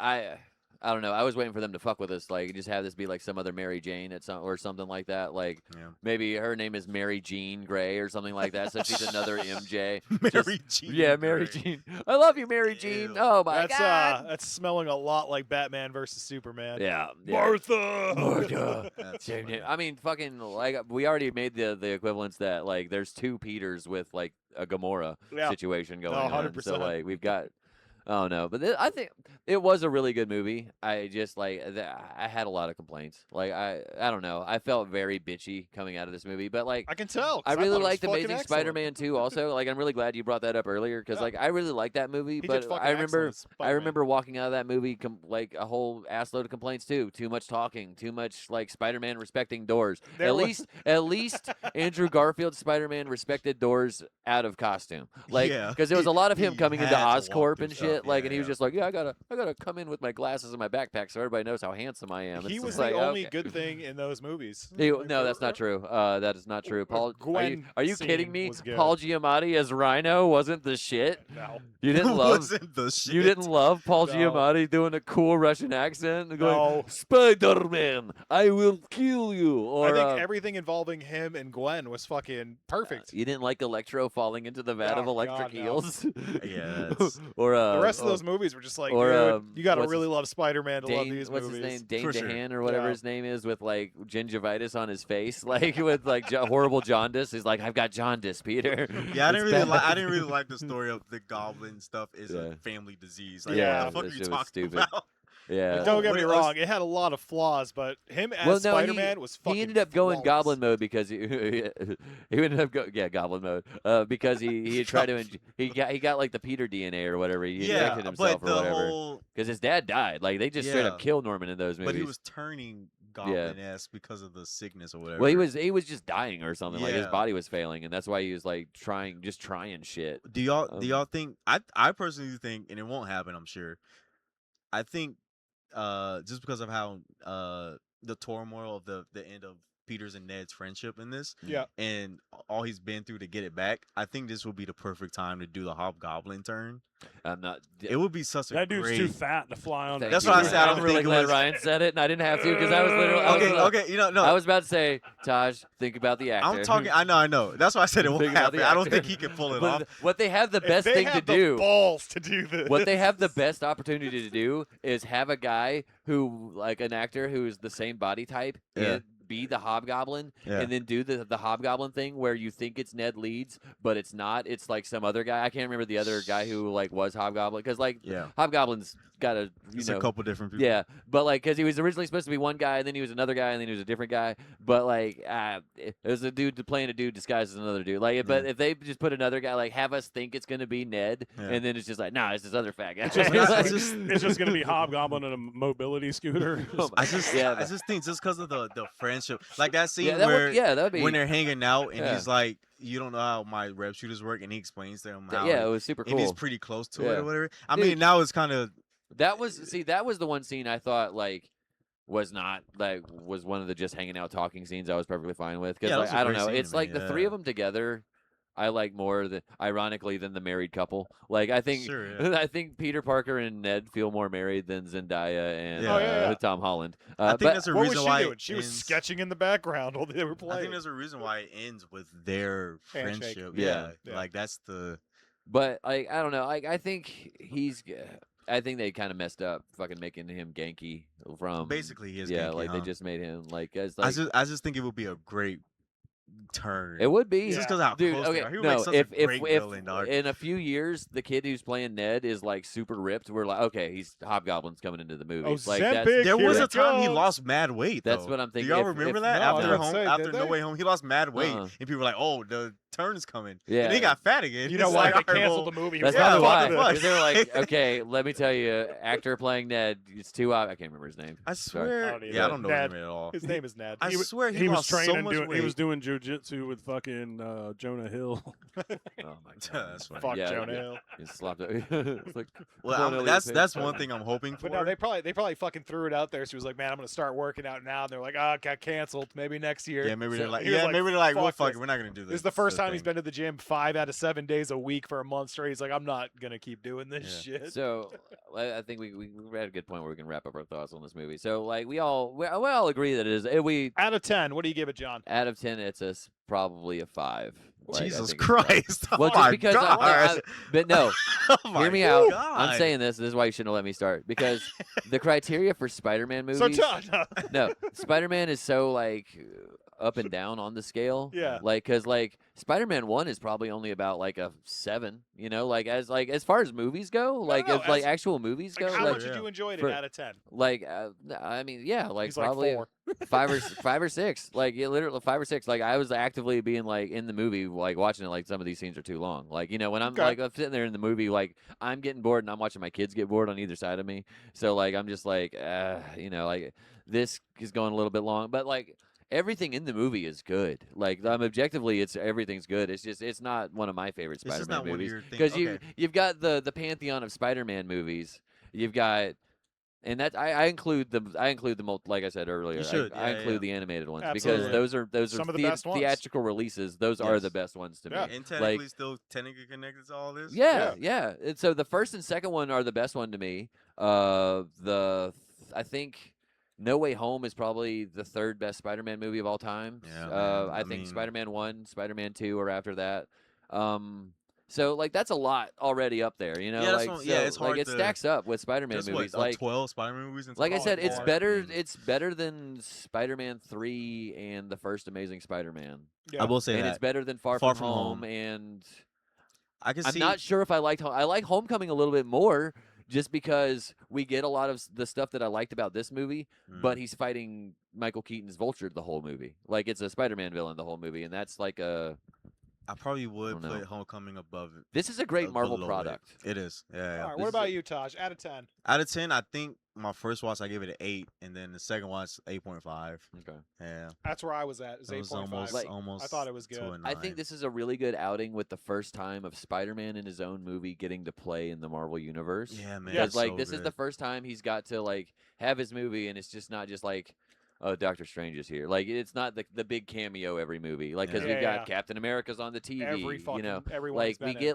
I don't know. I was waiting for them to fuck with us, like just have this be like some other Mary Jane or something like that. Like maybe her name is Mary Jean Grey or something like that. So she's another MJ. Mary Jean. Yeah, Mary Jean. I love you, Mary Jean. Oh my God. That's smelling a lot like Batman versus Superman. Yeah. Martha. I mean, fucking like we already made the equivalence that like there's two Peters with like a Gamora situation going on. So like we've got. Oh no, but I think it was a really good movie. I just like I had a lot of complaints. Like I don't know. I felt very bitchy coming out of this movie, but like I can tell. I really liked Amazing Spider-Man 2 also. Like I'm really glad you brought that up earlier because like I really liked that movie. But I remember walking out of that movie like a whole assload of complaints too. Too much talking. Too much like Spider-Man respecting doors. At least Andrew Garfield's Spider-Man respected doors out of costume. Like because there was a lot of him coming into Oscorp and shit. And he was just like, I gotta come in with my glasses and my backpack so everybody knows how handsome I am. He was the only good thing in those movies. No, that's not true. That is not true. Paul, are you kidding me? Paul Giamatti as Rhino wasn't the shit. No, you didn't love. Wasn't the shit. You didn't love Paul Giamatti doing a cool Russian accent and going, Spider-Man, I will kill you. Or I think everything involving him and Gwen was fucking perfect. You didn't like Electro falling into the vat of electric eels. Or the rest of those movies were just like, dude, you got to really love Spider-Man to love these movies. What's his name? Dane DeHaan or whatever his name is with like gingivitis on his face, like with like horrible jaundice. He's like, I've got jaundice, Peter. Yeah, I didn't really like the story of the goblin stuff is a family disease. Like, what the fuck are you talking about? Yeah. But don't get me wrong, it had a lot of flaws, but him as Spider-Man was fucking He ended up going Goblin mode because he ended up Goblin mode because he had tried to he got like the Peter DNA or whatever. He injected himself or whatever. Because his dad died. Like they just straight up killed Norman in those movies. But he was turning Goblin-esque because of the sickness or whatever. Well, he was just dying or something. Like his body was failing, and that's why he was like trying shit. Do y'all think? I personally think, and it won't happen, I'm sure. I think. Just because of how the turmoil of the end of Peter's and Ned's friendship in this, and all he's been through to get it back, I think this would be the perfect time to do the Hobgoblin turn. I'm not. It would be such a that dude's too fat to fly on. That's what I said. I'm really glad Ryan said it, and I didn't have to because I was literally okay. You know, no. I was about to say, Tahj, think about the actor. I'm talking. I know. That's why I said it won't happen. I don't think he can pull it off. What they have the best thing to do, balls to do this. What they have the best opportunity to do is have a guy who, like an actor who's the same body type, and be the Hobgoblin, and then do the Hobgoblin thing where you think it's Ned Leeds, but it's not. It's like some other guy. I can't remember the other guy who like was Hobgoblin because like Hobgoblin's got a a couple different people. Yeah, but like because he was originally supposed to be one guy, and then he was another guy, and then he was a different guy. But like it was a dude playing a dude disguised as another dude. Like, but if they just put another guy, like have us think it's gonna be Ned, and then it's just like nah, it's this other fat guy. It's just gonna be Hobgoblin on a mobility scooter. I just think just because of the friendship, like that scene when they're hanging out and he's like, you don't know how my rep shooters work, and he explains to him how it was super cool, and he's pretty close to it or whatever. I mean, now it's kind of that was the one scene I thought like was one of the just hanging out talking scenes I was perfectly fine with because like, I don't know, it's like the three of them together. I like more ironically than the married couple. Like I think I think Peter Parker and Ned feel more married than Zendaya and Tom Holland. I think that's a reason why she was sketching in the background while they were playing. I think there's a reason why it ends with their friendship. Yeah. Like that's the. But like I don't know. Like I think he's I think they kind of messed up, fucking making him Genki from. Basically, he is. Yeah, Genki, like huh? they just made him like as I like. just think it would be a great turn. It would be just because how dude. close Okay, they are. He would no, make such if a great villain, dog. in a few years the kid who's playing Ned is like super ripped, we're like, okay, he's Hobgoblin's coming into the movie. Oh, like there was a time he lost mad weight. That's though. what I'm thinking. Do y'all remember that after No Way Home? He lost mad weight, and people were like, "Oh, the turn's coming." Yeah, and he got fat again. You know why they canceled the movie? That's probably why. They're like, okay, let me tell you, actor playing Ned, it's too. I can't remember his name. I swear. I don't know his name at all. His name is Ned. I swear he was lost training. So much weight. He was doing jujitsu with fucking Jonah Hill. Oh my god, that's funny. Fuck Jonah Hill. He slapped it. It's like, well, that's one thing I'm hoping for. But no, they probably fucking threw it out there. She was like, "Man, I'm gonna start working out now." And they're like, "Oh, got canceled. Maybe next year." Yeah, maybe they're like, "Well, fuck it, we're not gonna do this." This is the first time he's been to the gym 5 out of 7 days a week for a month straight. He's like, "I'm not gonna keep doing this shit." So I think we had a good point where we can wrap up our thoughts on this movie. So like we all agree that it is. Out of 10, what do you give it, John? Out of 10, it's probably a 5. Like, Jesus Christ! Well, just because but no, oh hear me out. God. I'm saying this. This is why you shouldn't let me start because the criteria for Spider-Man movies. No, Spider-Man is so like up and down on the scale. Yeah. Like, cause like Spider-Man 1 is probably only about like a 7. You know, like as far as movies go, like as like actual movies go. How much did you enjoy it out of 10? Like, I mean, yeah, like He's probably like 4. 5 or 6. Like literally 5 or 6. Like I was actively being like in the movie, like watching it. Like some of these scenes are too long. Like when I'm like I'm sitting there in the movie, like I'm getting bored and I'm watching my kids get bored on either side of me. So like I'm just like, like this is going a little bit long, but like. Everything in the movie is good. Like objectively, everything's good. It's just it's not one of my favorite Spider-Man movies because you've got the pantheon of Spider-Man movies. You've got, and that I include the like I said earlier. I include the animated ones because those are some of the best ones. Theatrical releases. Those are the best ones to me. And technically still technically connected to all this. Yeah. And so the first and second one are the best one to me. I think. No Way Home is probably the 3rd best Spider-Man movie of all time. Yeah, I think Spider-Man 1, Spider-Man 2 are after that. So like that's a lot already up there, you know. It's hard. Like it stacks up with Spider-Man movies. Like 12 Spider-Man movies. Like I said, it's better. It's better than Spider-Man 3 and the first Amazing Spider-Man. Yeah. I will say and that it's better than Far From Home. And I'm not sure if I liked. I like Homecoming a little bit more. Just because we get a lot of the stuff that I liked about this movie, but he's fighting Michael Keaton's Vulture the whole movie. Like, it's a Spider-Man villain the whole movie, and that's like a... I probably would put Homecoming above it. This is a great Marvel product. It is. Yeah. All right, what about you, Tahj? Out of 10? Out of 10, I think my first watch, I gave it an 8, and then the second watch, 8.5. Okay. Yeah. That's where I was at, is 8.5. Almost I thought it was good. I think this is a really good outing with the first time of Spider-Man in his own movie getting to play in the Marvel Universe. Yeah, man. Because, like, this is the first time he's got to, like, have his movie, and it's just not just, like... Oh, Doctor Strange is here. Like it's not the big cameo every movie. Like because we've got Captain America's on the TV.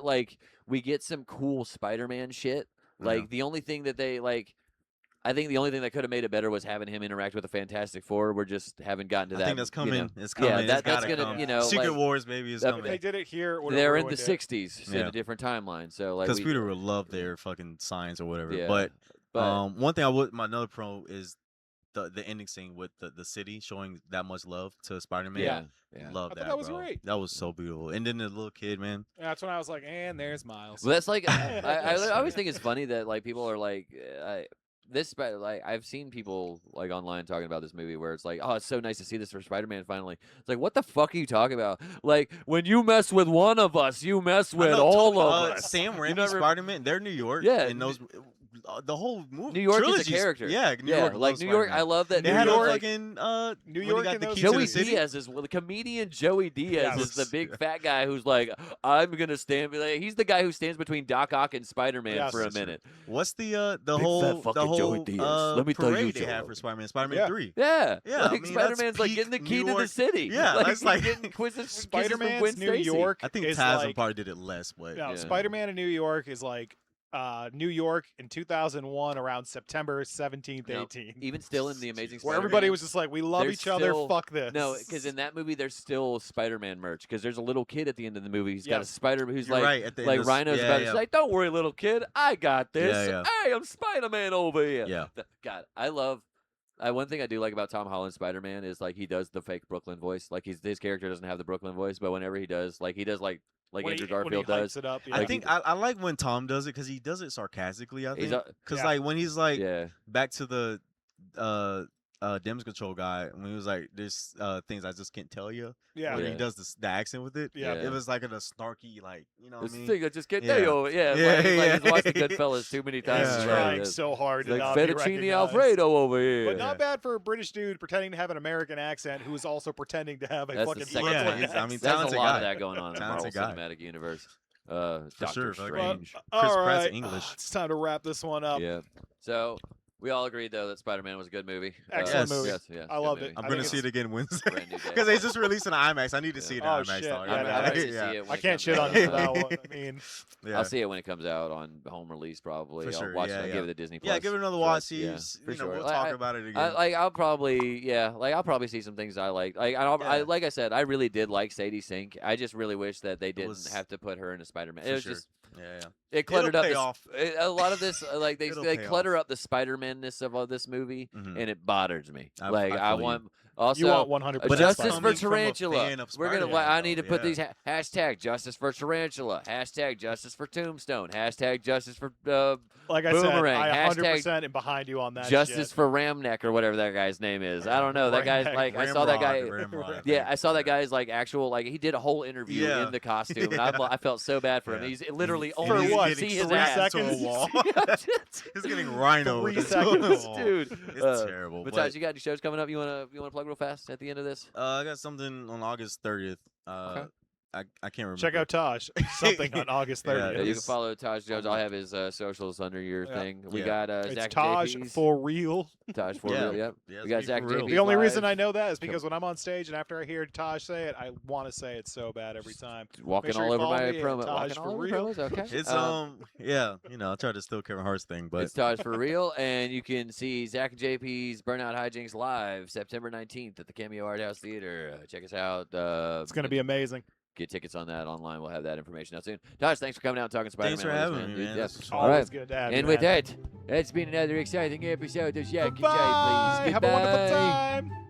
Like we get some cool Spider-Man shit. Like the only thing that they like, I think the only thing that could have made it better was having him interact with the Fantastic Four. We just haven't gotten to that. I think that's coming. You know. It's coming. Yeah, that's gonna Secret Wars maybe is coming. They did it here. They're in the '60s in a different timeline. So like because Peter would love their fucking science or whatever. Yeah, but one thing my another pro is. The ending scene with the city showing that much love to Spider-Man. Yeah. Love that. That was great. That was so beautiful. And then the little kid, man. That's when I was like, and there's Miles. Well, that's like I always think it's funny that like people are like I've seen people like online talking about this movie where it's like, oh, it's so nice to see this for Spider-Man finally. It's like, what the fuck are you talking about? Like when you mess with one of us, you mess with all of us. Sam Raimi, Spider-Man, they're New York. Yeah, and those. The whole movie, New York is a character. Yeah, New York. Like New York, I love that. They New had York, fucking New York. Joey Diaz is the comedian. Joey Diaz is the big fat guy who's like, I'm gonna stand. He's the guy who stands between Doc Ock and Spider-Man for a minute. What's the whole Joey Diaz. Let me tell you, they have for Spider-Man? Spider-Man 3. Yeah. Like I mean, Spider-Man's like getting the key to the city. Yeah, like getting quizzes. Spider-Man's New York. I think Taz probably did it less, but Spider-Man in New York is like. New York in 2001 around September 17th, 18th. Even still in the Amazing Where Spider-Man, everybody was just like, we love each other, fuck this. No, because in that movie there's still Spider-Man merch because there's a little kid at the end of the movie. He's got a Spider who's like Rhino's about. He's like, don't worry, little kid, I got this. Hey, I'm Spider-Man over here. Yeah. God, I love. One thing I do like about Tom Holland's Spider-Man is like he does the fake Brooklyn voice. Like his character doesn't have the Brooklyn voice, but whenever he does like Andrew Garfield does. It up, I think I like when Tom does it because he does it sarcastically. I think because like when he's like back to the Dems Control guy when he was like, "There's things I just can't tell you." Yeah, when he does the accent with it. Yeah, it was like a snarky, like what I mean? Thing I just can't tell you. He's watched the Goodfellas too many times. He's trying so hard to not be recognized. Alfredo over here. But not bad for a British dude pretending to have an American accent who is also pretending to have a fucking Brooklyn accent. I mean, there's a lot of that going on in the Marvel Cinematic Universe. Doctor Strange. Chris Pratt English. It's time to wrap this one up. Yeah. So we all agreed though that Spider-Man was a good movie. Excellent movie. Yes, I loved it. I'm going to see it again Wednesday because they just released an IMAX. I need to see it in IMAX. I can't shit on you for that one. I mean, I'll see it when it comes out on home release probably. For sure. I'll watch it. I'll give it the Disney Plus. Yeah, give it another watch. For sure. We'll talk about it again. I'll probably see some things I like. Like I said, I really did like Sadie Sink. I just really wish that they didn't have to put her in a Spider-Man. It was just. It cluttered up a lot of this. Like they clutter up the Spider-Man-ness of this movie, and it bothers me. I want. Also, you want 100%. Justice for Tarantula. We're gonna. I need to put these hashtag Justice for Tarantula, hashtag Justice for Tombstone, hashtag Justice for like I Boomerang, said, I 100% am behind you on that. Justice for Ramneck or whatever that guy's name is. I don't know. That guy's like I saw that guy. I saw that guy's like actual like he did a whole interview in the costume, and I felt so bad for him. He's literally only see his ass to a wall. He's getting rhino. 3 seconds, dude. It's terrible. But Tahj, you got any shows coming up? You wanna plug real fast at the end of this? I got something on August 30th. Okay. I can't remember. Check out Tahj. Something on August 30th. Yeah, you can follow Tahj Jones. I'll have his socials under your thing. We got Zach Tahj JP's. for real. Tahj for real. Yep. We got Zach JP's. The only reason I know that is because when I'm on stage and after I hear Tahj say it, I want to say it so bad every time. Walking all over my promo. Walking all over promos. Okay. It's I try to steal Kevin Hart's thing, but it's Tahj for real, and you can see Zach and JP's Burnout Hijinks live September 19th at the Cameo Art House Theater. Check us out. It's gonna be amazing. Get tickets on that online. We'll have that information out soon. Tahj, thanks for coming out and talking Spider-Man. Thanks for having me, man. Yes. All right. Good to have you, and with that, it's been another exciting episode of Zach and Jay, please. Goodbye. Goodbye. Have a wonderful time.